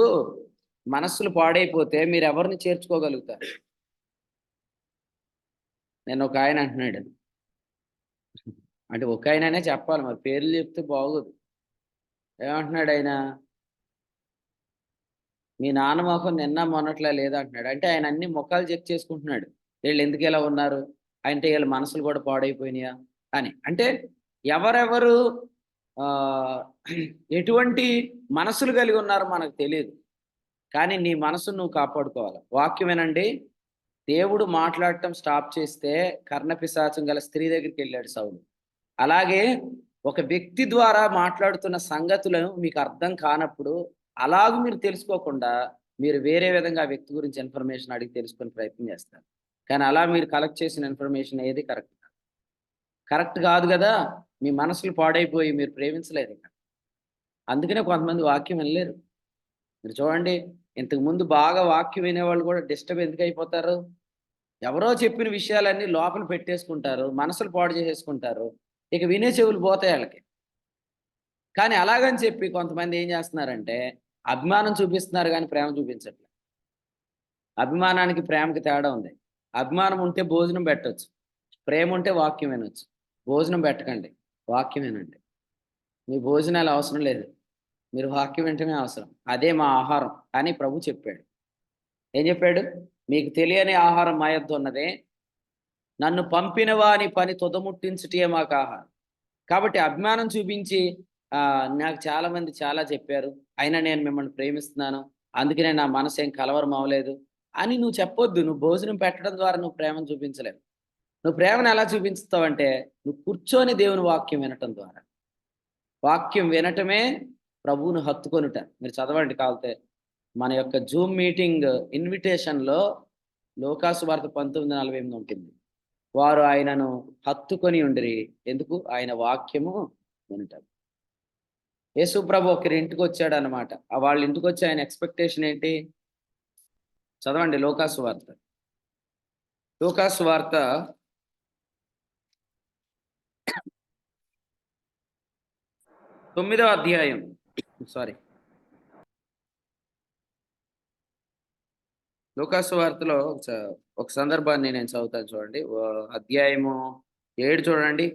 మనస్సులు పాడైపోతే మీరెవరిని చేర్చుకోగలుగుతారు? నిన్న ఒకాయన అంటున్నాడు. అంటే ఒకాయననే చెప్పాలి మరి పేర్లు చెప్తే బాగోదు. ఏమంటున్నాడాయన? మీ నాన్న మొఖం నిన్న మొన్నట్లా లేదంటున్నాడు. అంటే ఆయన అన్ని మొఖాలు చెక్ చేసుకుంటున్నాడు. ఈళ్ళెందుకు ఇలా ఉన్నారు? అంటే ఈళ్ళ మనసులు కూడా పాడైపోయినాయా అని. అంటే ఎవరెవరు ఆహ్, ఎటువంటి మనసులు కలిగి ఉన్నారో మనకు తెలీదు. కానీ నీ మనసును నువ్వు కాపాడుకోవాలి. వాక్యం వినండి. దేవుడు మాట్లాడటం స్టాప్ చేస్తే కర్ణపిశాచం గల స్త్రీ దగ్గరికెళ్ళాడు సౌలు. అలాగే ఒక వ్యక్తి ద్వారా మాట్లాడుతున్న సంగతులను మీకు అర్థం కానప్పుడు, అలాగ మీరు తెలుసుకోకుండా, మీరు వేరే విధంగా ఆ వ్యక్తి గురించి ఇన్ఫర్మేషన్ అడిగి తెలుసుకునే ప్రయత్నం చేస్తారు. కానీ అలా మీరు కలెక్ట్ చేసిన ఇన్ఫర్మేషన్ ఏది కరెక్ట్ కాదు. కరెక్ట్ కాదు గదా! మీ మనసులు పాడైపోయి మీరు ప్రేమించలేరిక. అందుకనే కొంతమంది వాక్యం వినలేరు. మీరు చూడండి, ఇంతకుముందు బాగా వాక్యం వినేవాళ్ళు కూడా డిస్టర్బ్ ఎందుకయిపోతారు? ఎవరో చెప్పిన విషయాలన్నీ లోపల పెట్టేసుకుంటారు. మనసులు పాడు చేసేసుకుంటారు. ఇక వినే చెవులు పోతాయి ఆళ్ళకి. కానీ అలాగని చెప్పి కొంతమంది ఏం చేస్తున్నారంటే, అభిమానం చూపిస్తున్నారు గానీ ప్రేమ చూపించట్లే. అభిమానానికి, ప్రేమకి తేడా ఉంది. అభిమానం ఉంటే భోజనం పెట్టొచ్చు. ప్రేమ ఉంటే వాక్యం వినొచ్చు. భోజనం పెట్టకండి. వాక్యం వినండి. మీ భోజనాలు అవసరం లేదు. మీరు వాక్యం వినటమే అవసరం. అదే మా ఆహారం అని ప్రభు చెప్పాడు. ఏం చెప్పాడు? మీకు తెలియని ఆహారం మా యొద్ద ఉన్నదే, నన్ను పంపిన వాని పని తుదముట్టించుటే మాకు ఆహారం. కాబట్టి అభిమానం చూపించి నాకు చాలామంది చాలా చెప్పారు. అయినా నేను మిమ్మల్ని ప్రేమిస్తున్నాను. అందుకనే నా మనసేం కలవరం అవ్వలేదు అని నువ్వు చెప్పొద్దు. నువ్వు భోజనం పెట్టడం ద్వారా నువ్వు ప్రేమను చూపించలేవు. నువ్వు ప్రేమను ఎలా చూపించుతావంటే, నువ్వు కూర్చొని దేవుని వాక్యం వినటం ద్వారా. వాక్యం వినటమే ప్రభువును హత్తుకొనుట. మీరు చదవండి కావాలితే. మన యొక్క జూమ్ మీటింగ్ ఇన్విటేషన్‌లో లూకాసు వార్త 19:48 ఉంటుంది. వారు ఆయనను హత్తుకొని ఉండిరి. ఎందుకు? ఆయన వాక్యము వినుట. యేసు ప్రభు ఒకరి ఇంటికొచ్చాడనమాట. వాళ్ళ ఇంటికొచ్చి ఆయన ఎక్స్‌పెక్టేషన్ ఏంటి? చదవండి లూకాసు వార్త. లూకాసు వార్త 9వ అధ్యాయం. సారీ. లూకాసు వార్తలో ఒక సందర్భాన్ని నేను చదువుతాను చూడండి. అధ్యాయము 7 చూడండి.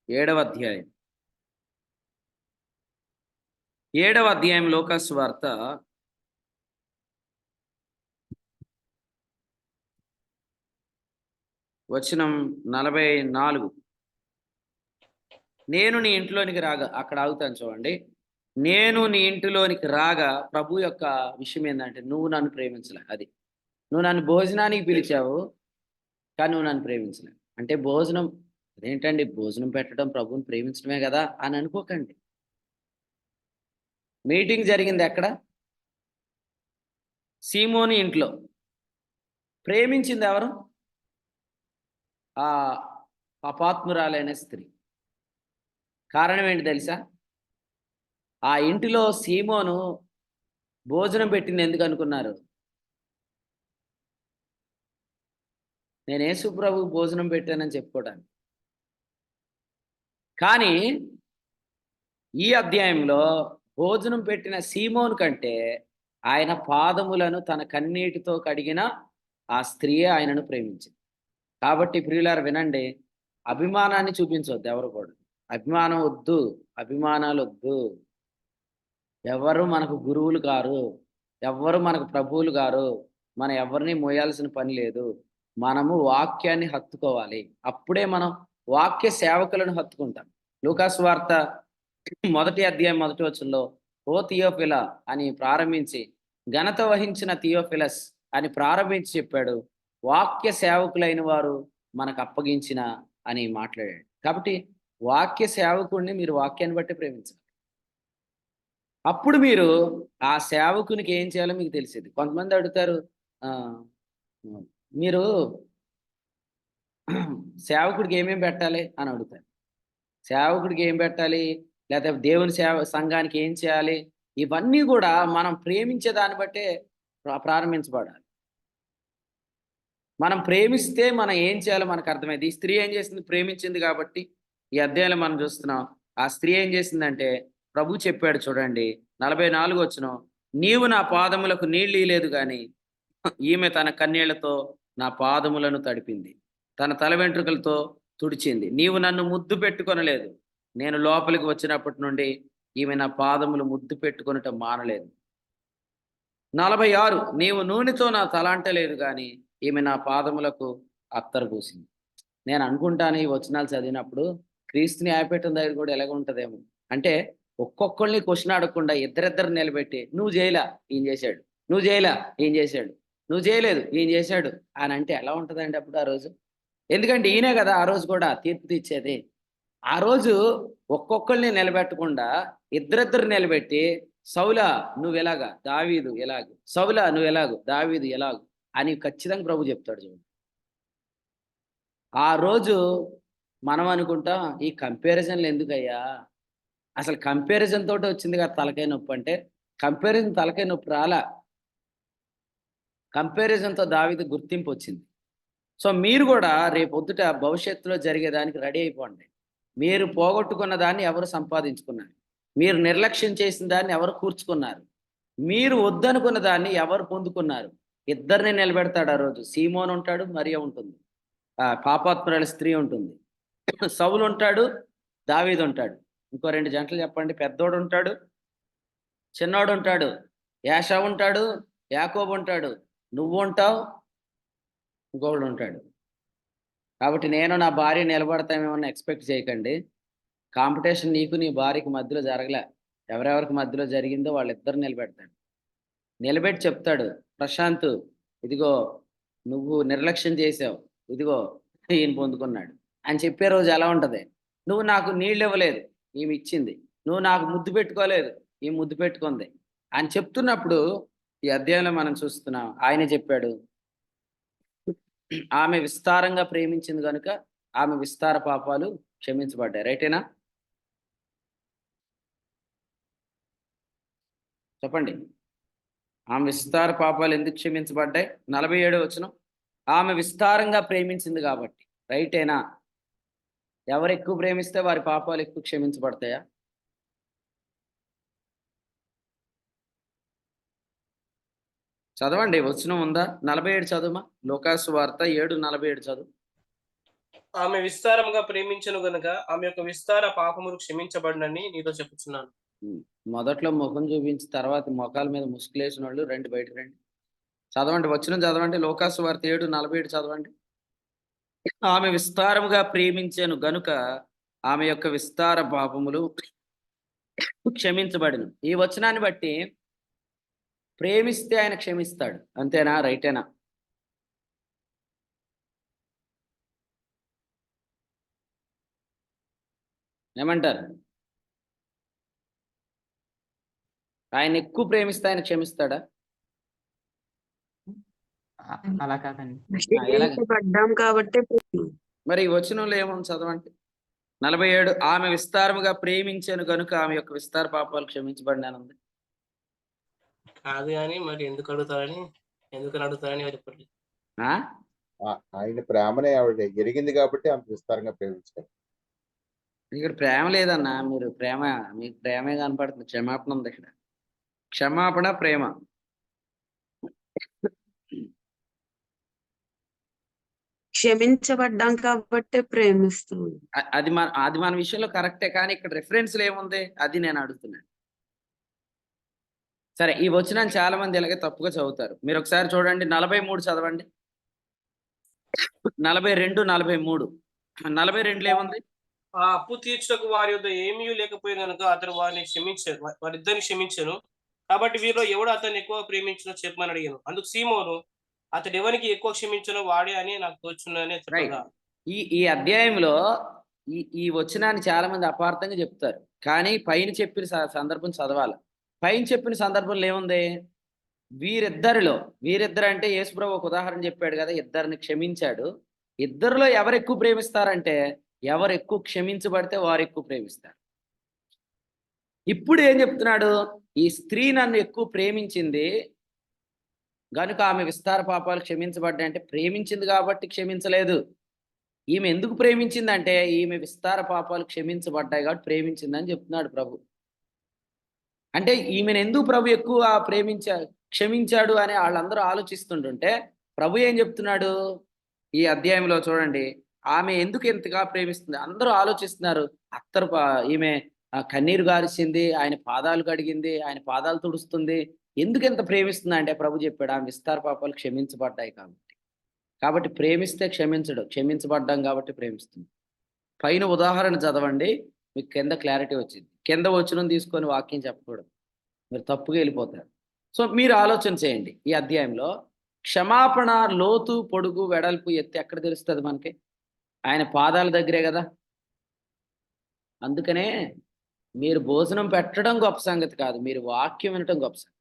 7వ అధ్యాయం. 7వ అధ్యాయం లూకాసు వార్త వచనం 44. నేను నీ ఇంట్లోనికి రాగా, అక్కడ ఆగుతాను చూడండి. నేను నీ ఇంటిలోనికి రాగా ప్రభు యొక్క విషయం ఏందంటే, నువ్వు నన్ను ప్రేమించలే. అది. నువ్వు నన్ను భోజనానికి పిలిచావు, కానీ నువ్వు నన్ను ప్రేమించలే. అంటే భోజనం అదేంటండి భోజనం పెట్టడం ప్రభువుని ప్రేమించడమే గదా! అని అనుకోకండి. మీటింగ్ జరిగింది ఎక్కడ? సీమోను ఇంట్లో. ప్రేమించింది ఎవరు? ఆ పాపాత్మురాలైన స్త్రీ. కారణం ఏంటి తెలుసా? ఆ ఇంటిలో సీమోను భోజనం పెట్టింది ఎందుకు అనుకున్నారు? నేను యేసు ప్రభువుకి భోజనం పెట్టానని చెప్పుకోవడానికి. కానీ ఈ అధ్యాయంలో భోజనం పెట్టిన సీమోను కంటే ఆయన పాదములను తన కన్నీటితో కడిగిన ఆ స్త్రీయే ఆయనను ప్రేమించింది. కాబట్టి ప్రియులారా వినండి, అభిమానాన్ని చూపించొద్దు ఎవరు కూడా. అభిమానం వద్దు, అభిమానాలొద్దు. ఎవరు మనకు గురువులు గారు. ఎవ్వరు మనకు ప్రభువులు గారు. మనం ఎవరిని మోయాల్సిన పని లేదు. మనము వాక్యాన్ని హత్తుకోవాలి. అప్పుడే మనం వాక్య సేవకులను హత్తుకుంటాం. లూకాసు వార్త మొదటి అధ్యాయం మొదటి వచనంలో ఓ థియోఫిలా అని ప్రారంభించి, ఘనత వహించిన థియోఫిలస్ అని ప్రారంభించి చెప్పాడు. వాక్య సేవకులైన వారు మనకు అప్పగించిన అని మాట్లాడాడు. కాబట్టి వాక్య సేవకుడిని మీరు వాక్యాన్ని బట్టి ప్రేమించాలి. అప్పుడు మీరు ఆ సేవకునికి ఏం చేయాలో మీకు తెలిసేది. కొంతమంది అడుగుతారు, మీరు సేవకుడికి ఏమేమి పెట్టాలి అని అడుగుతారు. సేవకుడికి ఏం పెట్టాలి? లేకపోతే దేవుని సంఘానికి ఏం చేయాలి? ఇవన్నీ కూడా మనం ప్రేమించే దాన్ని బట్టే ప్రారంభించబడాలి. మనం ప్రేమిస్తే మనం ఏం చేయాలో మనకు అర్థమైంది. ఈ స్త్రీ ఏం చేసింది? ప్రేమించింది కాబట్టి ఈ అధ్యాయంలో మనం చూస్తున్నాం. ఆ స్త్రీ ఏం చేసిందంటే ప్రభు చెప్పాడు చూడండి 44 వచనం, నీవు నా పాదములకు నీళ్ళు ఇయ్యలేదు గాని ఈమె తన కన్నీళ్లతో నా పాదములను తడిపింది, తన తల వెంట్రుకలతో తుడిచింది. నీవు నన్ను ముద్దు పెట్టుకొనలేదు, నేను లోపలికి వచ్చినప్పటి నుండి ఈమె నా పాదములు ముద్దు పెట్టుకొనటం మానలేదు. 46 నీవు నూనెతో నా తల అంటలేదు గాని ఈమె నా పాదములకు అత్తరు పూసింది. నేను అనుకుంటాను ఈ వచనాలు చదివినప్పుడు క్రీస్తుని ఆపేయటం దగ్గర కూడా ఎలాగ ఉంటదేమో. అంటే ఒక్కొక్కళ్ళని క్వశ్చన్ అడగకుండా ఇద్దరిద్దరు నిలబెట్టి నువ్వు చేయలా ఈయన చేశాడు, నువ్వు చేయలా ఈయన చేశాడు, నువ్వు చేయలేదు ఈయన చేశాడు అని అంటే ఎలా ఉంటదండి అప్పుడు ఆ రోజు? ఎందుకంటే ఈయనే కదా ఆ రోజు కూడా తీర్పు తీర్చేది. ఆ రోజు ఒక్కొక్కళ్ళని నిలబెట్టకుండా ఇద్దరిద్దరు నిలబెట్టి సౌలా నువ్వు ఎలాగా, దావీదు ఎలాగు, సౌలా నువ్వు ఎలాగు, దావీదు ఎలాగు అని ఖచ్చితంగా ప్రభు చెప్తాడు చూడండి. ఆ రోజు మనం అనుకుంటాం ఈ కంపారిజన్లు ఎందుకయ్యా, అసలు కంపారిజన్ తోటి వచ్చింది కదా తలకాయ నొప్పి. అంటే కంపారిజన్ తలకాయ నొప్పి రాలా, కంపారిజన్తో దావీదు గుర్తింపు వచ్చింది. సో మీరు కూడా రేపొద్దుట భవిష్యత్తులో జరిగేదానికి రెడీ అయిపోండి. మీరు పోగొట్టుకున్న దాన్ని ఎవరు సంపాదించుకున్నారు? మీరు నిర్లక్ష్యం చేసిన దాన్ని ఎవరు కూర్చుకున్నారు? మీరు వద్దనుకున్న దాన్ని ఎవరు పొందుకున్నారు? ఇద్దరిని నిలబెడతాడు ఆ రోజు. సీమోను ఉంటాడు, మరియ ఉంటుంది. పాపాత్మురాల స్త్రీ ఉంటుంది. సౌలు ఉంటాడు, దావీదు ఉంటాడు. ఇంకో 2 జంటలు చెప్పండి. పెద్దోడు ఉంటాడు, చిన్నోడు ఉంటాడు. ఏశావు ఉంటాడు, యాకోబు ఉంటాడు, నువ్వు ఉంటావు, ఇంకొకడు ఉంటాడు. కాబట్టి నేను నా భార్య నిలబడతామేమన్నా ఎక్స్పెక్ట్ చేయకండి. కాంపిటీషన్ నీకు నీ భార్యకి మధ్యలో జరగలే. ఎవరెవరికి మధ్యలో జరిగిందో వాళ్ళిద్దరు నిలబెడతాడు. నిలబెట్టి చెప్తాడు, ప్రశాంత్ ఇదిగో నువ్వు నిర్లక్ష్యం చేసావు, ఇదిగో ఈయన పొందుకున్నాడు అని చెప్పే రోజు ఎలా ఉంటది? నువ్వు నాకు నీళ్ళు ఇవ్వలేదు, ఈమె ఇచ్చింది. నువ్వు నాకు ముద్దు పెట్టుకోలేదు, ఈ ముద్దు పెట్టుకుంది అని చెప్తున్నప్పుడు ఈ అధ్యాయంలో మనం చూస్తున్నాం. ఆయనే చెప్పాడు, ఆమె విస్తారంగా ప్రేమించింది కనుక ఆమె విస్తార పాపాలు క్షమించబడ్డాయి. రైటేనా? చెప్పండి. ఆమె విస్తార పాపాలు ఎందుకు క్షమించబడ్డాయి? 47వ వచనం, ఆమె విస్తారంగా ప్రేమించింది కాబట్టి. రైటేనా? ఎవరు ఎక్కువ ప్రేమిస్తే వారి పాపాలు ఎక్కువ క్షమించబడతాయా? చదవండి, వచనం ఉందా? 47 చదువుమా. లూకాసు వార్త 7:47 చదువు. ఆమె విస్తారముగా ప్రేమించను గనుక ఆమె యొక్క విస్తార పాపములు క్షమించబడినని నీతో చెప్పుచున్నాను. మొదట్లో ముఖం చూపించి తర్వాత మొఖాల మీద ముసుగులేసిన వాళ్ళు రండి, బయటకు రండి. చదవండి, వచనం చదవండి. లూకాసు వార్త 7:47 చదవండి. ఆమె విస్తారముగా ప్రేమించాను గనుక ఆమె యొక్క విస్తార పాపములు క్షమించబడిను. ఈ వచనాన్ని బట్టి ప్రేమిస్తే ఆయన క్షమిస్తాడు. అంతేనా? రైటేనా? ఏమంటారు? ఆయన ఎక్కువ ప్రేమిస్తే ఆయన క్షమిస్తాడా? అలా కాదండి. ఎలాగ? పడ్డాం కాబట్టి మరి ఈ వచనంలో ఏముంది? చదవండి. 47, ఆమె విస్తారముగా ప్రేమించాను గనుక ఆమె యొక్క విస్తార పాపాలు క్షమించబడినానుంది. కాదు కానీ మరి ఎందుకని అడుగుతారని ఎవరు చెప్పట్లేదు. ఆ? ఆయన ప్రేమనే ఆవిడ ఎరిగింది కాబట్టి అంత విస్తారంగా ప్రేమించారు. ఇక్కడ ప్రేమ లేదన్నా. మీరు ప్రేమ, మీకు ప్రేమే కనపడుతుంది. క్షమాపణ ఉంది ఇక్కడ. క్షమాపణ, ప్రేమ. క్షమించబడ్డాం కాబట్టి ప్రేమిస్తాం. అది మన విషయంలో కరెక్టే, కానీ ఇక్కడ రిఫరెన్స్లు ఏముంది అది నేను అడుగుతున్నాను. సరే, ఈ వచనాన్ని చాలా మంది ఇలాగే తప్పుగా చదువుతారు. మీరు ఒకసారి చూడండి, 43 చదవండి. 42, 43. 42లో ఏముంది? ఆ అప్పు తీర్చుటకు వారి యొద్ద ఏమీ లేకపోయిన గనుక అతడు వారిద్దరిని క్షమించను. కాబట్టి వీరిలో ఎవడు అతన్ని ఎక్కువ ప్రేమించునో చెప్పమని అడిగాను. అందుకు సీమోను, అతడు ఎవరికి ఎక్కువ క్షమించనో వాడే అని నాకు తోచున్నదని చెప్పగా. ఈ అధ్యాయంలో ఈ వచనాన్ని చాలా మంది అపార్థంగా చెప్తారు. కానీ పైన చెప్పిన సందర్భం చదవాలి. పైన చెప్పిన సందర్భంలో ఏముంది? వీరిద్దరు అంటే యేసుప్రభు ఒక ఉదాహరణ చెప్పాడు కదా, ఇద్దరిని క్షమించాడు. ఇద్దరిలో ఎవరు ఎక్కువ ప్రేమిస్తారంటే ఎవరు ఎక్కువ క్షమించబడితే వారు ఎక్కువ ప్రేమిస్తారు. ఇప్పుడు ఏం చెప్తున్నాడు? ఈ స్త్రీ నన్ను ఎక్కువ ప్రేమించింది గనుక ఆమె విస్తార పాపాలు క్షమించబడ్డాయి. అంటే ప్రేమించింది కాబట్టి క్షమించలేదు. ఈమె ఎందుకు ప్రేమించిందంటే ఈమె విస్తార పాపాలు క్షమించబడ్డాయి కాబట్టి ప్రేమించిందని చెప్తున్నాడు ప్రభు. అంటే ఈమెను ఎందుకు ప్రభు ఎక్కువ క్షమించాడు అని వాళ్ళందరూ ఆలోచిస్తుంటుంటే ప్రభు ఏం చెప్తున్నాడు ఈ అధ్యాయంలో చూడండి. ఆమె ఎందుకు ఎంతగా ప్రేమిస్తుంది అందరూ ఆలోచిస్తున్నారు. ఈమె కన్నీరు గారిచింది, ఆయన పాదాలు కడిగింది, ఆయన పాదాలు తుడుస్తుంది. ఎందుకు ఎంత ప్రేమిస్తుంది అంటే ప్రభు చెప్పాడు ఆమె విస్తార పాపాలు క్షమించబడ్డాయి కాబట్టి ప్రేమిస్తే క్షమించబడ్డాం కాబట్టి ప్రేమిస్తుంది. పైన ఉదాహరణ చదవండి, మీకు కింద క్లారిటీ వచ్చింది. కింద వచనం తీసుకొని వాక్యం చెప్పకూడదు, మీరు తప్పుగా వెళ్ళిపోతారు. సో మీరు ఆలోచన చేయండి. ఈ అధ్యాయంలో క్షమాపణ లోతు, పొడుగు, వెడల్పు, ఎత్తు ఎక్కడ తెలుస్తుంది మనకి? ఆయన పాదాల దగ్గరే కదా. అందుకనే మీరు భోజనం పెట్టడం గొప్ప సంగతి కాదు, మీరు వాక్యం వినటం గొప్ప సంగతి.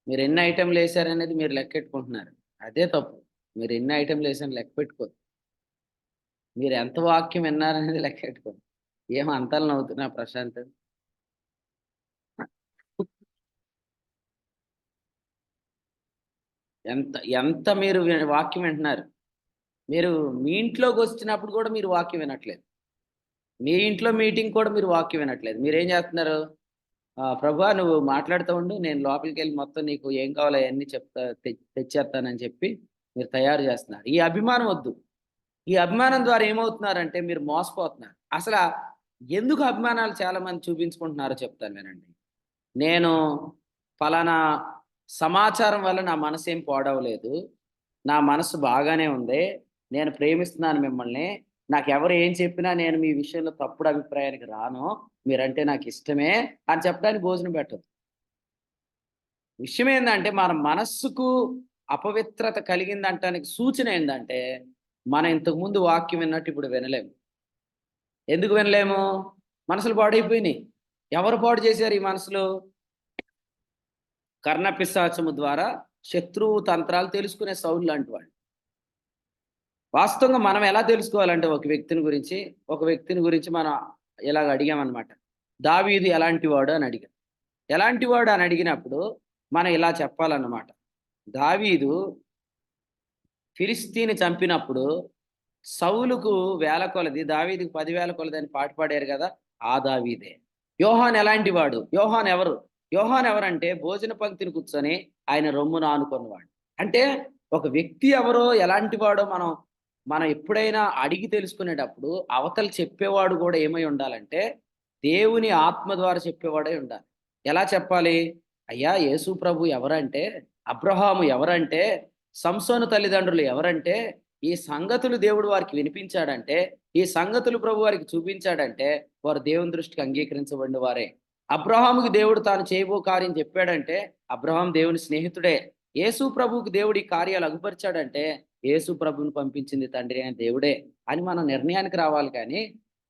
మీరు ఎన్ని ఐటెంలు వేసారనేది మీరు లెక్కెట్టుకుంటున్నారు, అదే తప్పు. మీరు ఎన్ని ఐటెంలు వేసారని లెక్క పెట్టుకోదు, మీరు ఎంత వాక్యం విన్నారనేది లెక్కెట్టుకోదు. ఏం అంతలు నవ్వుతున్నా ప్రశాంత్? ఎంత మీరు వాక్యం వింటున్నారు? మీరు మీ ఇంట్లోకి వచ్చినప్పుడు కూడా మీరు వాక్యం వినట్లేదు. మీ ఇంట్లో మీటింగ్ కూడా మీరు వాక్యం వినట్లేదు. మీరేం చేస్తున్నారు? ప్రభా నువ్వు మాట్లాడుతూ ఉండు, నేను లోపలికి వెళ్ళి మొత్తం నీకు ఏం కావాలో అవన్నీ తెచ్చేస్తానని చెప్పి మీరు తయారు చేస్తున్నారు. ఈ అభిమానం వద్దు. ఈ అభిమానం ద్వారా ఏమవుతున్నారంటే మీరు మోసపోతున్నారు. అసలు ఎందుకు అభిమానాలు చాలా మంది చూపించుకుంటున్నారో చెప్తాను వినండి. నేను ఫలానా సమాచారం వల్ల నా మనసు ఏం పాడవలేదు, నా మనసు బాగానే ఉంది, నేను ప్రేమిస్తున్నాను మిమ్మల్ని, నాకు ఎవరు ఏం చెప్పినా నేను మీ విషయంలో తప్పుడు అభిప్రాయానికి రాను, మీరంటే నాకు ఇష్టమే అని చెప్పడానికి భోజనం పెట్టదు. విషయం ఏంటంటే మన మనస్సుకు అపవిత్రత కలిగిందంటానికి సూచన ఏంటంటే మనం ఇంతకుముందు వాక్యం విన్నట్టు ఇప్పుడు వినలేము. ఎందుకు వినలేము? మనసులు పాడైపోయినాయి. ఎవరు పాడు చేశారు ఈ మనసులు? కర్ణపిశాచము ద్వారా శత్రువు తంత్రాలు తెలుసుకునే సౌలు లాంటి వాడు. వాస్తవంగా మనం ఎలా తెలుసుకోవాలంటే ఒక వ్యక్తిని గురించి మనం ఇలాగ అడిగామన్నమాట. దావీదు ఎలాంటి వాడు అని అడిగాం. ఎలాంటి వాడు అని అడిగినప్పుడు మనం ఇలా చెప్పాలన్నమాట. దావీదు ఫిలిస్తీని చంపినప్పుడు సౌలుకు 1000 కొలది, దావీదుకు 10,000 కొలది అని పాట పాడారు కదా, ఆ దావీదే. యోహాన్ ఎలాంటి వాడు? యోహాన్ ఎవరంటే భోజన పంక్తిని కూర్చొని ఆయన రొమ్మును ఆనుకున్నవాడు. అంటే ఒక వ్యక్తి ఎవరో ఎలాంటి వాడో మనం ఎప్పుడైనా అడిగి తెలుసుకునేటప్పుడు అవతల చెప్పేవాడు కూడా ఏమై ఉండాలంటే దేవుని ఆత్మ ద్వారా చెప్పేవాడై ఉండాలి. ఎలా చెప్పాలి? అయ్యా యేసు ప్రభు ఎవరంటే, అబ్రహాము ఎవరంటే, సంసోను తల్లిదండ్రులు ఎవరంటే, ఈ సంగతులు దేవుడు వారికి వినిపించాడంటే, ఈ సంగతులు ప్రభు వారికి చూపించాడంటే వారు దేవుని దృష్టికి అంగీకరించబడిన వారే. అబ్రహాముకి దేవుడు తాను చేయబో కార్యం చెప్పాడంటే అబ్రహాం దేవుని స్నేహితుడే. యేసు ప్రభువుకి దేవుడు ఈ కార్యాలు అగుపరిచాడంటే యేసు ప్రభువుని పంపించింది తండ్రి అయిన దేవుడే అని మనం నిర్ణయానికి రావాలి. కానీ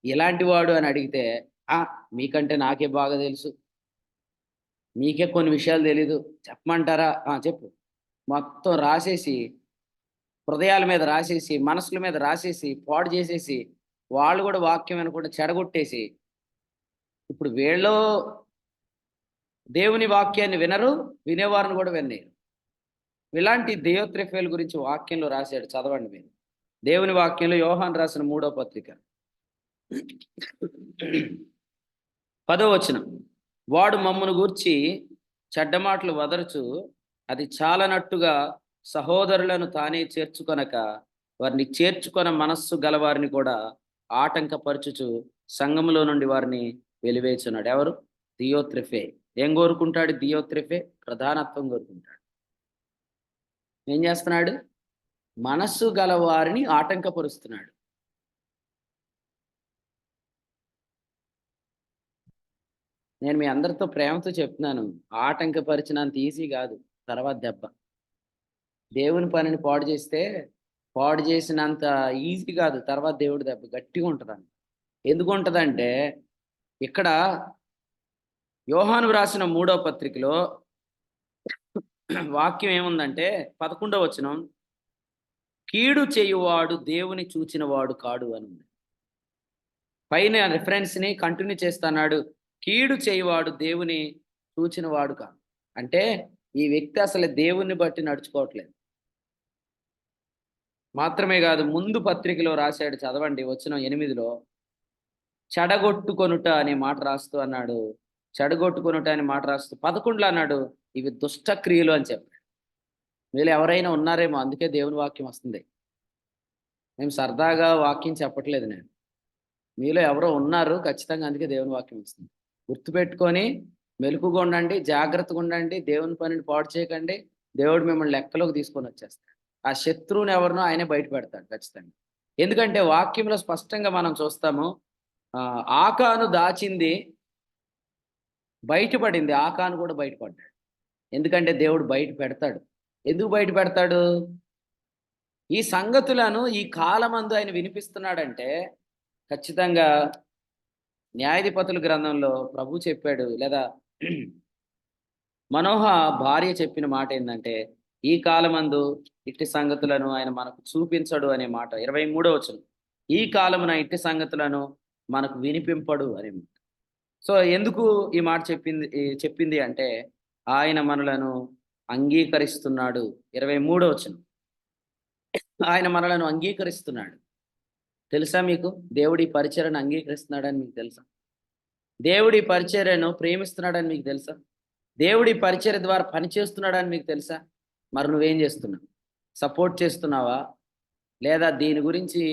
ఇలాంటి వాడు అని అడిగితే మీకంటే నాకే బాగా తెలుసు, మీకే కొన్ని విషయాలు తెలీదు, చెప్పమంటారా? చెప్పు. మొత్తం రాసేసి హృదయాల మీద రాసేసి మనసుల మీద రాసేసి పాడు చేసేసి వాళ్ళు కూడా వాక్యం అనుకుంటే చెడగొట్టేసి ఇప్పుడు వీళ్ళు దేవుని వాక్యాన్ని వినరు, వినేవారిని కూడా వినలేరు. ఇలాంటి దెయోత్రెఫేలు గురించి వాక్యంలో రాశాడు, చదవండి మీరు. దేవుని వాక్యంలో యోహాను రాసిన 3వ పత్రిక 10వ వచనం. వాడు మమ్మను గూర్చి చెడ్డ మాటలు వదరుచు అది చాలనట్టుగా సహోదరులను తానే చేర్చుకొనక వారిని చేర్చుకొన మనస్సు గలవారిని కూడా ఆటంకపరచుచు సంఘములో నుండి వారిని వెలివేచున్నాడు. ఎవరు? దియోత్రెఫే. ఏం కోరుకుంటాడు దియోత్రెఫే? ప్రధానత్వం కోరుకుంటాడు. ఏం చేస్తున్నాడు? మనస్సు గల వారిని ఆటంకపరుస్తున్నాడు. నేను మీ అందరితో ప్రేమతో చెప్తున్నాను, ఆటంకపరిచినంత ఈజీ కాదు తర్వాత దెబ్బ. దేవుని పనిని పాడు చేసినంత ఈజీ కాదు తర్వాత దేవుడి దెబ్బ గట్టిగా ఉంటుందండి. ఎందుకు ఉంటుందంటే ఇక్కడ యోహాను రాసిన 3వ పత్రికలో వాక్యం ఏముందంటే 11వ వచనం, కీడు చేయువాడు దేవుని చూచినవాడు కాడు అని ఉంది. పైన రిఫరెన్స్ని కంటిన్యూ చేస్తున్నాడు. కీడు చేయువాడు దేవుని చూచినవాడు కాదు అంటే ఈ వ్యక్తి అసలు దేవుణ్ణి బట్టి నడుచుకోవట్లేదు. మాత్రమే కాదు, ముందు పత్రికలో రాశాడు, చదవండి వచనం 8లో, చెడగొట్టుకొనుట అనే మాట రాస్తూ అన్నాడు. చెడగొట్టుకొనుట అనే మాట రాస్తూ 11లో అన్నాడు, ఇవి దుష్ట క్రియలు అని చెప్పాడు. మీరు ఎవరైనా ఉన్నారేమో, అందుకే దేవుని వాక్యం వస్తుంది. మేము సరదాగా వాక్యం చెప్పట్లేదు నేను. మీలో ఎవరో ఉన్నారు ఖచ్చితంగా, అందుకే దేవుని వాక్యం వస్తుంది. గుర్తుపెట్టుకొని మెలకుగా ఉండండి, జాగ్రత్తగా ఉండండి, దేవుని పనిని పాడు చేయకండి. దేవుడు మిమ్మల్ని లెక్కలోకి తీసుకొని వచ్చేస్తాడు. ఆ శత్రువుని ఎవరినో ఆయనే బయట పెడతాడు ఖచ్చితంగా. ఎందుకంటే వాక్యంలో స్పష్టంగా మనం చూస్తాము, ఆకాను దాచింది బయటపడింది, ఆకాను కూడా బయటపడ్డాడు. ఎందుకంటే దేవుడు బయట పెడతాడు. ఎందుకు బయట పెడతాడు? ఈ సంగతులను ఈ కాలమందు ఆయన వినిపిస్తున్నాడంటే ఖచ్చితంగా న్యాయాధిపతుల గ్రంథంలో ప్రభు చెప్పాడు, లేదా మనోహ భార్య చెప్పిన మాట ఏంటంటే ఈ కాలమందు ఇట్టి సంగతులను ఆయన మనకు చూపించడు అనే మాట 23వ వచనం. ఈ కాలమున ఇట్టి సంగతులను మనకు వినిపింపడు అనే మాట. సో ఎందుకు ఈ మాట చెప్పింది అంటే ఆయన మనలను అంగీకరిస్తున్నాడు. 23వ వచనం, ఆయన మనలను అంగీకరిస్తున్నాడు. తెలుసా మీకు? దేవుడి పరిచర్యను అంగీకరిస్తున్నాడని మీకు తెలుసా? దేవుడి పరిచర్యను ప్రేమిస్తున్నాడని మీకు తెలుసా? దేవుడి పరిచర్య ద్వారా పనిచేస్తున్నాడని మీకు తెలుసా? మరి నువ్వేం చేస్తున్నావు? సపోర్ట్ చేస్తున్నావా? లేదా దీని గురించి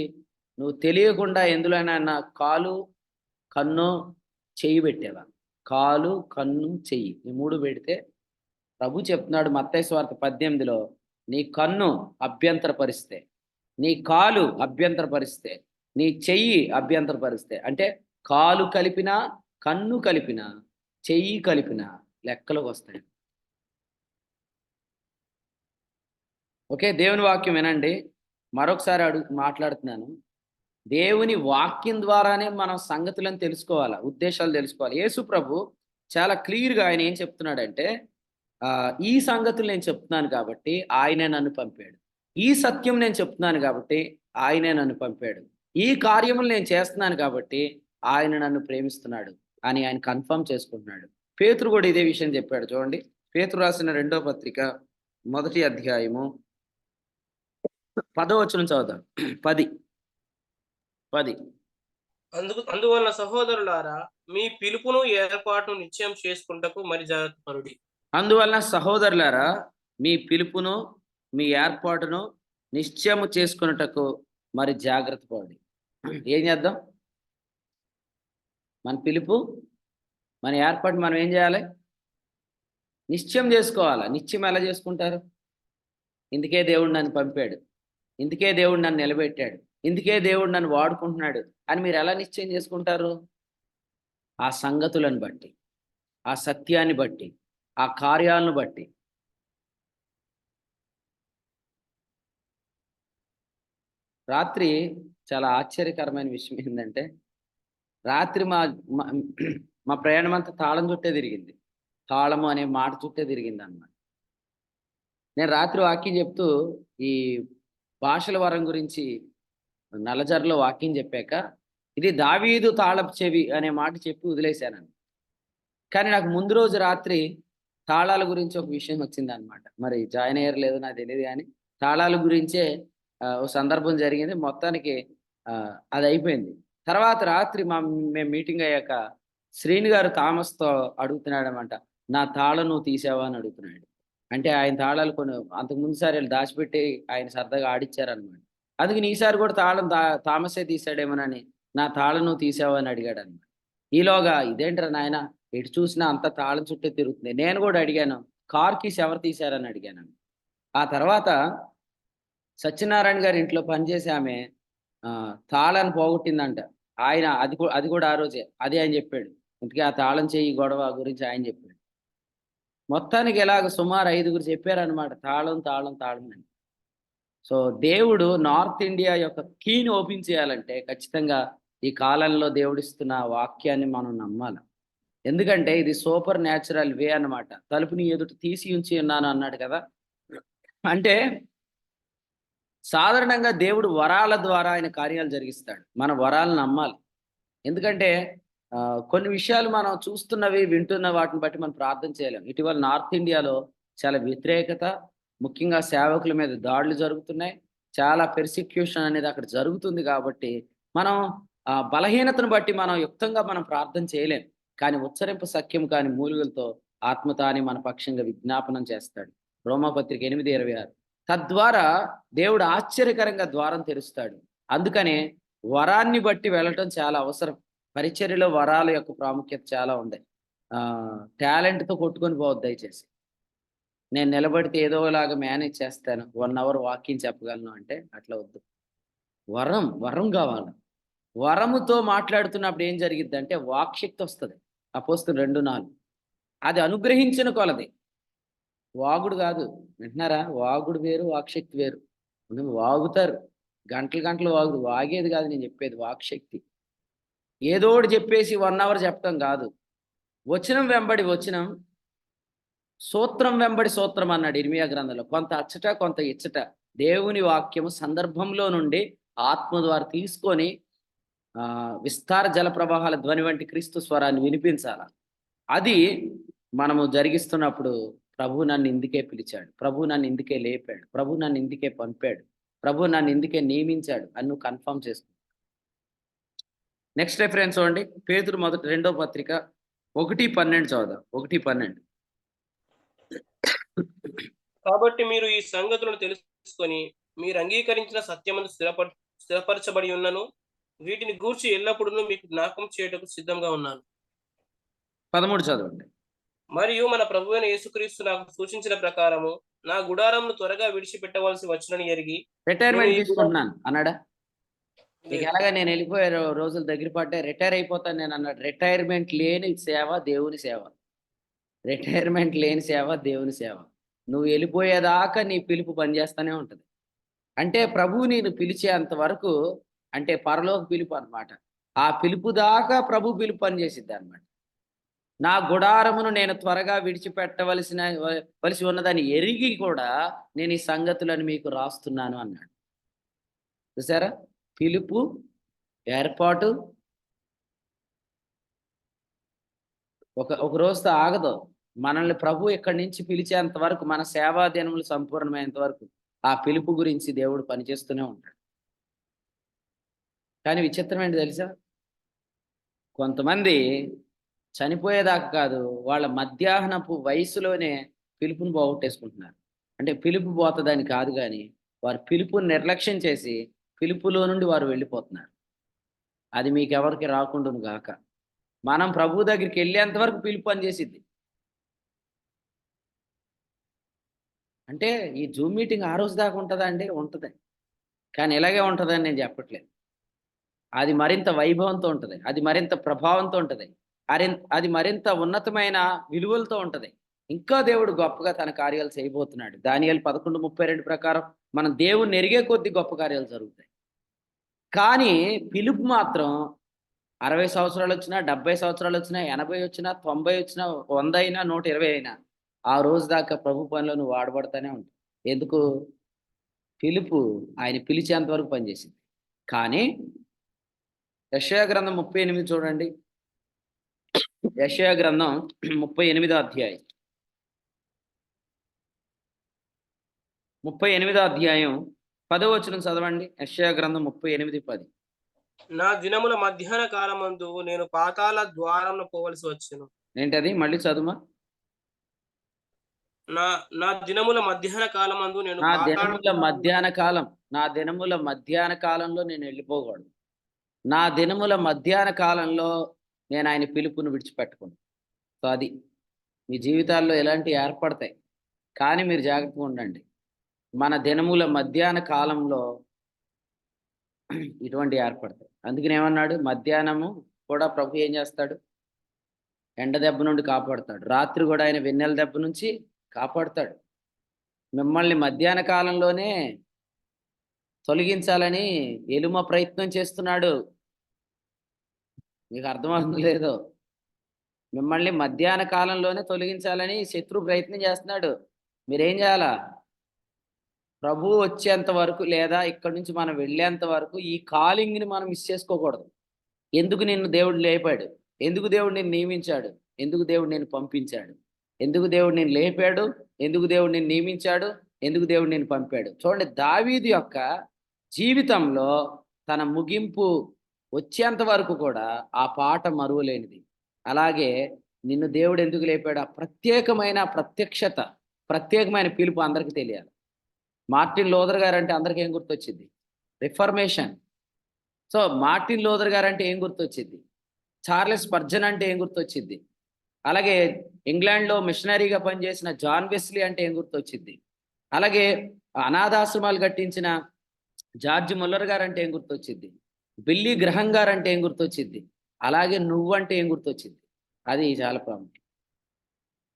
నువ్వు తెలియకుండా ఎందులోనైనా కాలు, కన్ను, చెయ్యి పెట్టావా? కాలు, కన్ను, చెయ్యి, ఈ 3 పెడితే ప్రభు చెప్తున్నాడు మత్తయి సువార్త 18లో, నీ కన్ను అభ్యంతరపరిస్తే, నీ కాలు అభ్యంతరపరిస్తే, నీ చెయ్యి అభ్యంతరపరిస్తే, అంటే కాలు కలిపినా, కన్ను కలిపినా, చెయ్యి కలిపినా లెక్కలోకి వస్తాయి. ఓకే, దేవుని వాక్యం వినండి. మరొకసారి మాట్లాడుతున్నాను. దేవుని వాక్యం ద్వారానే మనం సంగతులను తెలుసుకోవాలి, ఉద్దేశాలు తెలుసుకోవాలి. యేసు ప్రభు చాలా క్లియర్గా ఆయన ఏం చెప్తున్నాడంటే, ఈ సంగతులు నేను చెప్తున్నాను కాబట్టి ఆయనే నన్ను పంపాడు, ఈ సత్యం నేను చెప్తున్నాను కాబట్టి ఆయనే నన్ను పంపాడు, ఈ కార్యములు నేను చేస్తున్నాను కాబట్టి ఆయన నన్ను ప్రేమిస్తున్నాడు అని ఆయన కన్ఫర్మ్ చేసుకుంటున్నాడు. పేతురు కూడా ఇదే విషయం చెప్పాడు. చూడండి, పేతురు రాసిన 2వ పత్రిక 1వ అధ్యాయము 10వ వచనం చదువుతాం. 10 అందువల్ల సహోదరులారా, మీ పిలుపును ఏర్పాటును నిశ్చయం చేసుకుంటకు మరి జాగ్రత్త పరుడి. అందువలన సహోదరులారా, మీ పిలుపును మీ ఏర్పాటును నిశ్చయము చేసుకున్నటకు మరి జాగ్రత్త పడి. ఏం చేద్దాం? మన పిలుపు, మన ఏర్పాటు మనం ఏం చేయాలి? నిశ్చయం చేసుకోవాలి. నిశ్చయం ఎలా చేసుకుంటారు? ఇందుకే దేవుడు నన్ను పంపాడు, ఇందుకే దేవుడు నన్ను నిలబెట్టాడు, ఇందుకే దేవుడు నన్ను వాడుకుంటున్నాడు అని మీరు ఎలా నిశ్చయం చేసుకుంటారు? ఆ సంగతులను బట్టి, ఆ సత్యాన్ని బట్టి, ఆ కార్యాలను బట్టి. రాత్రి చాలా ఆశ్చర్యకరమైన విషయం ఏంటంటే, రాత్రి మా ప్రయాణం అంతా తాళం చుట్టే తిరిగింది. తాళము అనే మాట చుట్టే తిరిగింది అన్నమాట. నేను రాత్రి వాక్యం చెప్తూ ఈ భాషల వరం గురించి నల్లజర్లో వాక్యం చెప్పాక, ఇది దావీదు తాళపు చెవి అనే మాట చెప్పి వదిలేశాను. కానీ నాకు ముందు రోజు రాత్రి తాళాల గురించి ఒక విషయం వచ్చింది అనమాట. మరి జాయిన్ అయ్యారు లేదో నాకు తెలియదు, కానీ తాళాల గురించే ఒక సందర్భం జరిగింది. మొత్తానికి అది అయిపోయింది. తర్వాత రాత్రి మేము మీటింగ్ అయ్యాక శ్రీని గారు థామస్తో అడుగుతున్నాడు అనమాట, నా తాళం నువ్వు తీసావా అని అడుగుతున్నాడు. అంటే ఆయన తాళాలు కొన్ని అంతకుముందు సారి దాచిపెట్టి ఆయన సరదాగా ఆడిచ్చారనమాట. అందుకని ఈసారి కూడా తాళం థామసే తీసాడేమోనని నా తాళం నువ్వు తీసావా అని అడిగాడు అనమాట. ఈలోగా ఇదేంట్రా నాయన, ఎటు చూసినా అంత తాళం చుట్టే తిరుగుతుంది. నేను కూడా అడిగాను, కార్ కీస్ ఎవరు తీశారని అడిగాను. ఆ తర్వాత సత్యనారాయణ గారి ఇంట్లో పనిచేసి ఆమె తాళాన్ని పోగొట్టిందంట. ఆయన అది కూడా ఆ రోజే అదే ఆయన చెప్పాడు. ఇంతకీ ఆ తాళం చేయి గొడవ గురించి ఆయన చెప్పాడు. మొత్తానికి ఎలాగ సుమారు 5గురు చెప్పారనమాట, తాళం తాళం తాళం అని. సో దేవుడు నార్త్ ఇండియా యొక్క కీని ఓపెన్ చేయాలంటే ఖచ్చితంగా ఈ కాలంలో దేవుడిస్తున్న వాక్యాన్ని మనం నమ్మాలి. ఎందుకంటే ఇది సూపర్ న్యాచురల్ వే అన్నమాట. తలుపుని ఎదుట తీసి ఉంచి ఉన్నాను అన్నాడు కదా. అంటే సాధారణంగా దేవుడు వరాల ద్వారా ఆయన కార్యాలు జరిగిస్తాడు. మన వరాలను నమ్మాలి. ఎందుకంటే కొన్ని విషయాలు మనం చూస్తున్నవి, వింటున్న వాటిని బట్టి మనం ప్రార్థన చేయలేం. ఇటీవల నార్త్ ఇండియాలో చాలా వ్యతిరేకత, ముఖ్యంగా సేవకుల మీద దాడులు జరుగుతున్నాయి. చాలా పెర్సిక్యూషన్ అనేది అక్కడ జరుగుతుంది. కాబట్టి మనం బలహీనతను బట్టి మనం యుక్తంగా మనం ప్రార్థన చేయలేం. కానీ ఉచ్చరింపు సఖ్యం కాని మూలుగులతో ఆత్మతాని మన పక్షంగా విజ్ఞాపనం చేస్తాడు. రోమాపత్రిక 8:26. తద్వారా దేవుడు ఆశ్చర్యకరంగా ద్వారం తెరుస్తాడు. అందుకనే వరాన్ని బట్టి వెళ్ళటం చాలా అవసరం. పరిచర్యలో వరాల యొక్క ప్రాముఖ్యత చాలా ఉంది. టాలెంట్తో కొట్టుకొని పోవద్దు దయచేసి. నేను నిలబడితే ఏదోలాగా మేనేజ్ చేస్తాను, 1 అవర్ వాకింగ్ చెప్పగలను అంటే అట్లా వద్దు. వరం కావాలి. వరముతో మాట్లాడుతున్నప్పుడు ఏం జరిగిద్దంటే వాక్శక్తి వస్తుంది. అపోస్తలులు 2:4. అది అనుగ్రహించిన కొలది, వాగుడు కాదు. వింటున్నారా? వాగుడు వేరు, వాక్శక్తి వేరు. వాగుతారు, గంటలు వాగుడు. వాగేది కాదు నేను చెప్పేది, వాక్శక్తి. ఏదోటి చెప్పేసి 1 అవర్ చెప్పటం కాదు. వచనం వెంబడి వచనం, సూత్రం వెంబడి సూత్రం అన్నాడు ఇర్మియా గ్రంథంలో. కొంత అచ్చట కొంత ఇచ్చట దేవుని వాక్యము సందర్భంలో నుండి ఆత్మ ద్వారా తీసుకొని విస్తార జల ప్రవాహాల ధ్వని వంటి క్రీస్తు స్వరాన్ని వినిపించాల. అది మనము జరిగిస్తున్నప్పుడు ప్రభు నన్ను ఇందుకే పిలిచాడు, ప్రభు నన్ను ఇందుకే లేపాడు, ప్రభు నన్ను ఇందుకే పంపాడు, ప్రభు నన్ను ఇందుకే నియమించాడు అని నువ్వు కన్ఫర్మ్ చేసుకో. నెక్స్ట్ రిఫరెన్స్ చూడండి, పేతురు 2వ పత్రిక 1:12 చదువుదాం. 1:12. కాబట్టి మీరు ఈ సంగతులను తెలుసుకొని మీరు అంగీకరించిన సత్యమును స్థిరపరచబడి ఉన్నను, వీటిని గూర్చి ఎల్లప్పుడూ మీకు జ్ఞాపకం చేయటకు సిద్ధంగా ఉన్నాను. 13 చదవండి. మరియు మన ప్రభువైన యేసుక్రీస్తు నాకు సూచించిన ప్రకారము నా గుడారంను త్వరగా విడిచిపెట్టవలసి వచ్చునని ఎరిగి రిటైర్మెంట్ నేను ఈ తీసుకుంటున్నాను అన్నాడా? మీకు లేదు. ఎలాగా నేను వెళ్ళిపోయే రోజులు దగ్గర పడ్డాయి, రిటైర్ అయిపోతాను నేను అన్నాడు. రిటైర్మెంట్ లేని సేవ దేవుని సేవ. రిటైర్మెంట్ లేని సేవ దేవుని సేవ. నువ్వు వెళ్ళిపోయేదాకా నీ పిలుపు పనిచేస్తూనే ఉంటుంది. అంటే ప్రభువు నేను పిలిచేంత వరకు, అంటే పరలోక పిలుపు అన్నమాట. ఆ పిలుపు దాకా ప్రభు పిలుపు పనిచేసిద్ది అన్నమాట. నా గుడారమును నేను త్వరగా వలసి ఉన్నదని ఎరిగి కూడా నేను ఈ సంగతులను మీకు రాస్తున్నాను అన్నాడు. చూసారా? పిలుపు, ఏర్పాటు ఒక రోజుతో ఆగదు. మనల్ని ప్రభు ఇక్కడి నుంచి పిలిచేంత వరకు, మన సేవా దినములు సంపూర్ణమైనంత వరకు ఆ పిలుపు గురించి దేవుడు పనిచేస్తూనే ఉంటాడు. కానీ విచిత్రం ఏంటి తెలుసా? కొంతమంది చనిపోయేదాకా కాదు, వాళ్ళ మధ్యాహ్నపు వయసులోనే పిలుపుని పోగొట్టేసుకుంటున్నారు. అంటే పిలుపు పోతుందని కాదు, కానీ వారు పిలుపుని నిర్లక్ష్యం చేసి పిలుపులో నుండి వారు వెళ్ళిపోతున్నారు. అది మీకెవరికి రాకుండాను గాక. మనం ప్రభు దగ్గరికి వెళ్ళేంత వరకు పిలుపు పనిచేసిద్ది. అంటే ఈ జూమ్ మీటింగ్ ఆ రోజు దాకా ఉంటుందా అండి? ఉంటుంది. కానీ ఇలాగే ఉంటుందని నేను చెప్పట్లేదు. అది మరింత వైభవంతో ఉంటుంది, అది మరింత ప్రభావంతో ఉంటుంది, అది మరింత ఉన్నతమైన విలువలతో ఉంటుంది. ఇంకా దేవుడు గొప్పగా తన కార్యాలు చేయబోతున్నాడు. దానియేలు 11:32 ప్రకారం మనం దేవుణ్ణి ఎరిగే కొద్దీ గొప్ప కార్యాలు జరుగుతాయి. కానీ పిలుపు మాత్రం 60 సంవత్సరాలు వచ్చినా, 70 సంవత్సరాలు వచ్చినా, 80 వచ్చినా, 90 వచ్చినా, 100 అయినా, 120 అయినా, ఆ రోజు దాకా ప్రభు పనిలో నువ్వు వాడబడతానే ఉంటావు. ఎందుకు? పిలుపు ఆయన పిలిచేంత వరకు పనిచేసింది. కానీ యెషయా గ్రంథం 38 చూడండి. యెషయా గ్రంథం 38వ అధ్యాయం. 38వ అధ్యాయం 10వ వచనం చదవండి. యెషయా గ్రంథం 38:10. నా దినముల మధ్యాహ్న కాలమందు నేను పాతాళ ద్వారంలో పోవలసి వచ్చెను. ఏంటది? మళ్ళీ చదువుమా. నా నా దినముల మధ్యాహ్న కాలమందు నేను నా పాతాళ దినముల ద్వారములో మధ్యాహ్న కాలం, నా దినముల మధ్యాహ్న కాలంలో నేను వెళ్ళిపోకూడదు. నా దినముల మధ్యాహ్న కాలంలో నేను ఆయన పిలుపును విడిచిపెట్టకూడదు. సో అది మీ జీవితాల్లో ఎలాంటివి ఏర్పడతాయి, కానీ మీరు జాగ్రత్తగా ఉండండి. మన దినముల మధ్యాహ్న కాలంలో ఇటువంటి ఏర్పడతాయి. అందుకని ఏమన్నాడు? మధ్యాహ్నము కూడా ప్రభు ఏం చేస్తాడు? ఎండ దెబ్బ నుండి కాపాడుతాడు. రాత్రి కూడా ఆయన వెన్నెల దెబ్బ నుంచి కాపాడుతాడు. మిమ్మల్ని మధ్యాహ్న కాలంలోనే తొలగించాలని ఎలుమ ప్రయత్నం చేస్తున్నాడు. మీకు అర్థమవుతుందో లేదో? మిమ్మల్ని మధ్యాహ్న కాలంలోనే తొలగించాలని శత్రు ప్రయత్నం చేస్తున్నాడు. మీరేం చేయాలా? ప్రభు వచ్చేంత వరకు, లేదా ఇక్కడి నుంచి మనం వెళ్ళేంత వరకు ఈ కాలింగ్ని మనం మిస్ చేసుకోకూడదు. ఎందుకు నిన్ను దేవుడు లేపాడు? ఎందుకు దేవుడు నిన్ను నియమించాడు? ఎందుకు దేవుడు నిన్ను పంపించాడు? ఎందుకు దేవుడు నిన్ను లేపాడు? ఎందుకు దేవుడు నిన్ను నియమించాడు? ఎందుకు దేవుడు నిన్ను పంపాడు? చూడండి, దావీదు యొక్క జీవితంలో తన ముగింపు వచ్చేంత వరకు కూడా ఆ పాట మరువలేనిది. అలాగే నిన్ను దేవుడు ఎందుకు లేపాడు? ఆ ప్రత్యేకమైన ప్రత్యక్షత, ప్రత్యేకమైన పిలుపు అందరికీ తెలియాలి. మార్టిన్ లూథర్ గారు అంటే అందరికీ ఏం గుర్తొచ్చింది? రిఫర్మేషన్. సో మార్టిన్ లూథర్ గారు అంటే ఏం గుర్తొచ్చింది? చార్లెస్ స్పర్జన్ అంటే ఏం గుర్తొచ్చింది? అలాగే ఇంగ్లాండ్లో మిషనరీగా పనిచేసిన జాన్ వెస్లీ అంటే ఏం గుర్తొచ్చింది? అలాగే అనాథాశ్రమాలు కట్టించిన జార్జ్ ముల్లర్ గారు అంటే ఏం గుర్తొచ్చింది? బిల్లీ గ్రహం గారు అంటే ఏం గుర్తొచ్చింది? అలాగే నువ్వంటే ఏం గుర్తొచ్చింది? అది చాలా ప్రాముఖ్యం.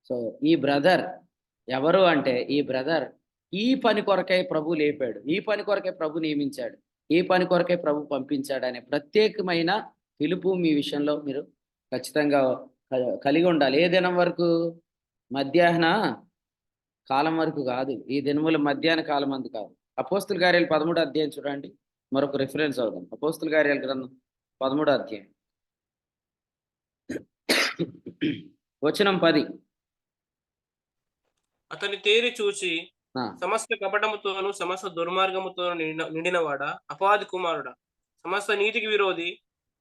సో ఈ బ్రదర్ ఎవరు అంటే, ఈ బ్రదర్ ఈ పని కొరకై ప్రభు లేపాడు, ఈ పని కొరకై ప్రభు నియమించాడు, ఈ పని కొరకై ప్రభు పంపించాడు అనే ప్రత్యేకమైన పిలుపు మీ విషయంలో మీరు ఖచ్చితంగా కలిగి ఉండాలి. ఏ దినం వరకు? మధ్యాహ్న కాలం వరకు కాదు, ఈ దినముల మధ్యాహ్న కాలం అందు కాదు. అపోస్తుల కార్యాలు 13వ అధ్యాయం చూడండి. మరొక రిఫరెన్స్ అవుదాం. అపోస్తుల కార్యాల గ్రంథం 13వ అధ్యాయం వచనం 10. అతని తేరి చూచి ఆ, సమస్త కపటముతోను సమస్త దుర్మార్గముతోను నిండినవాడా, అపవాది కుమారుడా, సమస్త నీతికి విరోధి,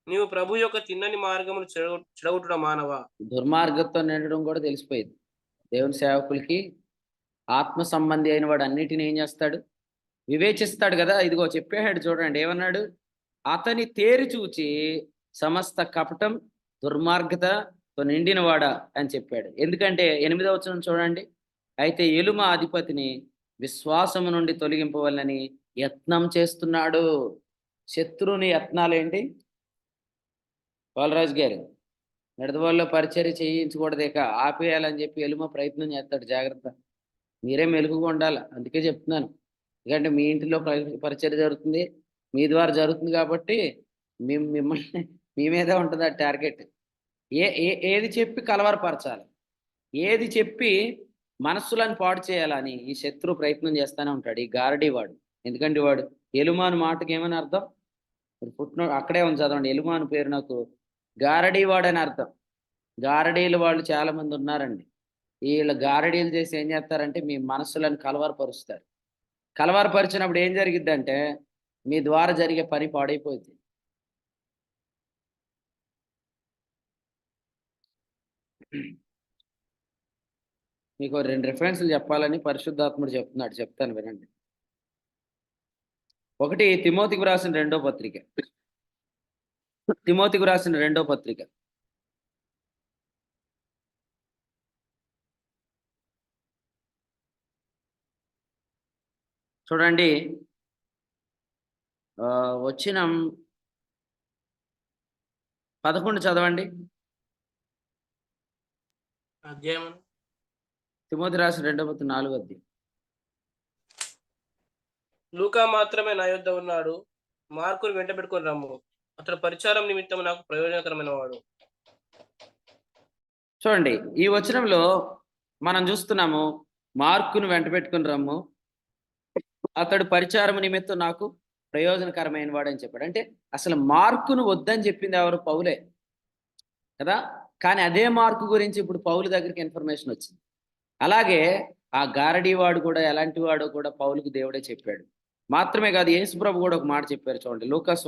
నీవు ప్రభు యొక్క తిన్నని మార్గమును చెడగొట్టుట మానవా. దుర్మార్గంతో నిండడం కూడా తెలిసిపోయింది. దేవుని సేవకులకి ఆత్మ సంబంధి అయిన వాడు అన్నిటిని ఏం చేస్తాడు? వివేచిస్తాడు కదా. ఇదిగో చెప్పాడు చూడండి, ఏమన్నాడు? అతని తేరి చూచి సమస్త కపటం, దుర్మార్గత, నిండినవాడా అని చెప్పాడు. ఎందుకంటే 8వ వచనం చూడండి. అయితే ఎలుమ అధిపతిని విశ్వాసము నుండి తొలగింపవలనని యత్నం చేస్తున్నాడు. శత్రువుని యత్నాలేంటి? బాలరాజు గారు, నిడదవోలులో పరిచర్య చేయించకూడదు, ఇక ఆపేయాలని చెప్పి ఎలుమ ప్రయత్నం చేస్తాడు. జాగ్రత్త, మీరే మెలుగుగా ఉండాలి. అందుకే చెప్తున్నాను. ఎందుకంటే మీ ఇంటిలో పరిచర్య జరుగుతుంది, మీ ద్వారా జరుగుతుంది కాబట్టి మిమ్మల్ని మీ మీదే ఉంటుంది ఆ టార్గెట్. ఏది చెప్పి కలవరపరచాలి, ఏది చెప్పి మనస్సులను పాడు చేయాలని ఈ శత్రు ప్రయత్నం చేస్తూనే ఉంటాడు, ఈ గారడీ వాడు. ఎందుకంటే వాడు ఎలుమాను మాటకి ఏమని అర్థం? పుట్టిన అక్కడే ఉంది, చదవండి. ఎలుమాను పేరు నాకు గారడీ వాడు అని అర్థం. గారడీలు వాళ్ళు చాలా మంది ఉన్నారండి. వీళ్ళు గారడీలు చేసి ఏం చేస్తారంటే మీ మనస్సులను కలవరపరుస్తారు. కలవరపరిచినప్పుడు ఏం జరిగిద్దంటే మీ ద్వారా జరిగే పని పాడైపోయింది. మీకు 2 రిఫరెన్స్లు చెప్పాలని పరిశుద్ధాత్ముడు చెప్తున్నాడు, చెప్తాను వినండి. ఒకటి తిమోతికి రాసిన 2వ పత్రిక. తిమోతికి రాసిన 2వ పత్రిక చూడండి. వచ్చిన 11 చదవండి. అధ్యాయం తిమోతి రాసిన 2వ పత్రిక 4వ అధ్యాయం. లూకా మాత్రమే నా యొద్ద ఉన్నాడు, మార్కును వెంట పెట్టుకొని రమ్ము, అతడు పరిచారం నిమిత్తం నాకు ప్రయోజనకరమైన వాడు. చూడండి, ఈ వచనంలో మనం చూస్తున్నాము, మార్కును వెంట పెట్టుకుని రమ్ము, అతడు పరిచారం నిమిత్తం నాకు ప్రయోజనకరమైన వాడు అని చెప్పాడు. అంటే అసలు మార్కును వద్దని చెప్పింది ఎవరు? పౌలే కదా. కానీ అదే మార్కు గురించి ఇప్పుడు పౌలు దగ్గరికి ఇన్ఫర్మేషన్ వచ్చింది. అలాగే ఆ గారడీ వాడు కూడా ఎలాంటి వాడో కూడా పౌలుకు దేవుడే చెప్పాడు. మాత్రమే కాదు, యేసుప్రభు కూడా ఒక మాట చెప్పారు. చూడండి, లూకాసు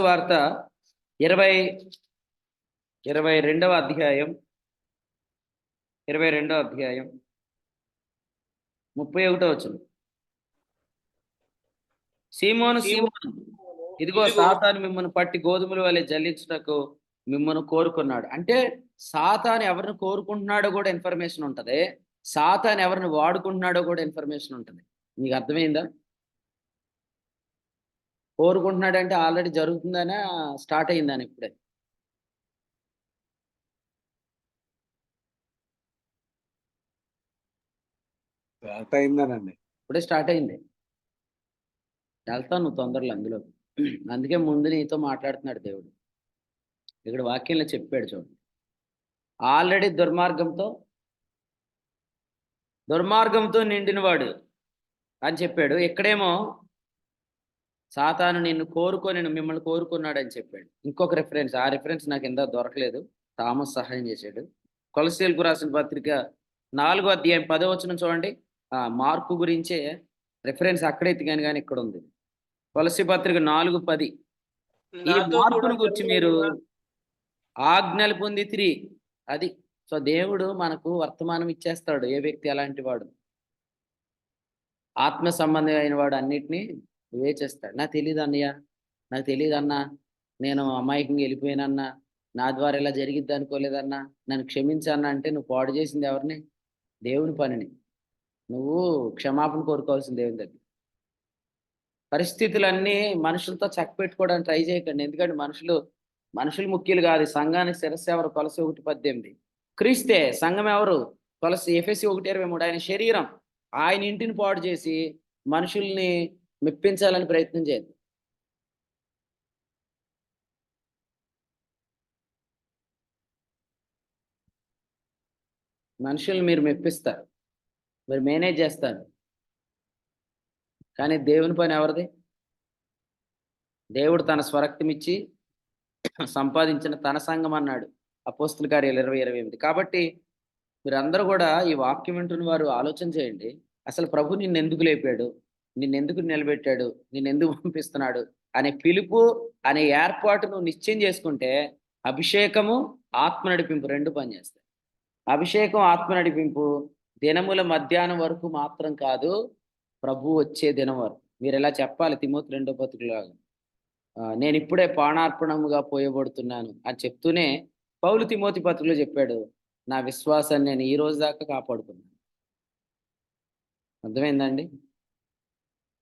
వార్త 22వ అధ్యాయం 31వ వచనం. సీమోను సీమోను, ఇదిగో సాతాను మిమ్మల్ని పట్టి గోధుమల వలె జల్లించుటకు మిమ్మల్ని కోరుకున్నాడు. అంటే సాతాను ఎవరిని కోరుకుంటున్నాడో కూడా ఇన్ఫర్మేషన్ ఉంటుంది, సాతాను ఎవరిని వాడుకుంటున్నాడో కూడా ఇన్ఫర్మేషన్ ఉంటుంది. మీకు అర్థమైందా? కోరుకుంటున్నాడంటే ఆల్రెడీ జరుగుతుందనే స్టార్ట్ అయిందని ఇప్పుడే. స్టార్ట్ అయిందనండి. ఇప్పుడే స్టార్ట్ అయింది. వెళ్తాను నువ్వు తొందరలో అందులో. అందుకే ముందు నీతో మాట్లాడుతున్నాడు దేవుడు. ఇక్కడ వాక్యంలో చెప్పాడు చూడండి, ఆల్రెడీ దుర్మార్గంతో నిండినవాడు అని చెప్పాడు. ఇక్కడేమో సాతాను మిమ్మల్ని కోరుకున్నాడు అని చెప్పాడు. ఇంకొక రిఫరెన్స్, ఆ రిఫరెన్స్ నాకు ఇందా దొరకలేదు, థామస్ సహాయం చేశాడు. కొలసీలకు రాసిన పత్రిక 4వ అధ్యాయం 10వ వచనం చూడండి. మార్కు గురించే రిఫరెన్స్ అక్కడే ఎత్తిగాను, కానీ ఇక్కడ ఉంది. కొలసీ పత్రిక 4:10. ఈ మార్పును గురించి మీరు ఆజ్ఞలు పొందితిరి. అది సో దేవుడు మనకు వర్తమానం ఇచ్చేస్తాడు, ఏ వ్యక్తి ఎలాంటి వాడు, ఆత్మ సంబంధమైన వాడు అన్నిటినీ వివేచిస్తాడు. నాకు తెలియదు అన్నయ్య, నాకు తెలియదు అన్నా, నేను అమాయకంగా వెళ్ళిపోయానన్నా, నా ద్వారా ఇలా జరిగిద్ది అనుకోలేదన్నా, నన్ను క్షమించన్నా అంటే నువ్వు పాడు చేసింది ఎవరిని? దేవుని పనిని. నువ్వు క్షమాపణ కోరుకోవాల్సిన దేవుని దగ్గర. పరిస్థితులన్నీ మనుషులతో చక్కపెట్టుకోవడానికి ట్రై చేయకండి. ఎందుకంటే మనుషులు ముఖ్యులు కాదు. సంఘానికి శిరస్సు ఎవరు? కొలసి 1:18. క్రీస్తే. సంఘం ఎవరు? కొలసి ఎఫెసీ 1:23. ఆయన శరీరం. ఆయన ఇంటిని పాడు చేసి మనుషుల్ని మెప్పించాలని ప్రయత్నం చేయదు. మనుషుల్ని మీరు మెప్పిస్తారు, మీరు మేనేజ్ చేస్తారు, కానీ దేవుని పని ఎవరిది? దేవుడు తన స్వరక్తం ఇచ్చి సంపాదించిన తన సంఘం అన్నాడు అపోస్తుల కార్యాలు 20:28. కాబట్టి మీరందరూ కూడా ఈ వాక్యం వింటున్న వారు ఆలోచన చేయండి, అసలు ప్రభు నిన్ను ఎందుకు లేపాడు, నిన్నెందుకు నిలబెట్టాడు, నిన్నెందుకు పంపిస్తున్నాడు అనే పిలుపు అనే ఏర్పాటు నువ్వు నిశ్చయం చేసుకుంటే అభిషేకము ఆత్మ నడిపింపు 2 పనిచేస్తాయి. అభిషేకం ఆత్మ నడిపింపు దినముల మధ్యాహ్నం వరకు మాత్రం కాదు, ప్రభు వచ్చే దినం వరకు. మీరు ఎలా చెప్పాలి తిమోతి 2వ పత్రికలో, నేను ఇప్పుడే పానార్పణముగా పోయబడుతున్నాను అని చెప్తూనే పౌలు తిమోతి పత్రికలో చెప్పాడు, నా విశ్వాసాన్ని నేను ఈ రోజు దాకా కాపాడుకున్నాను. అర్థమైందండి?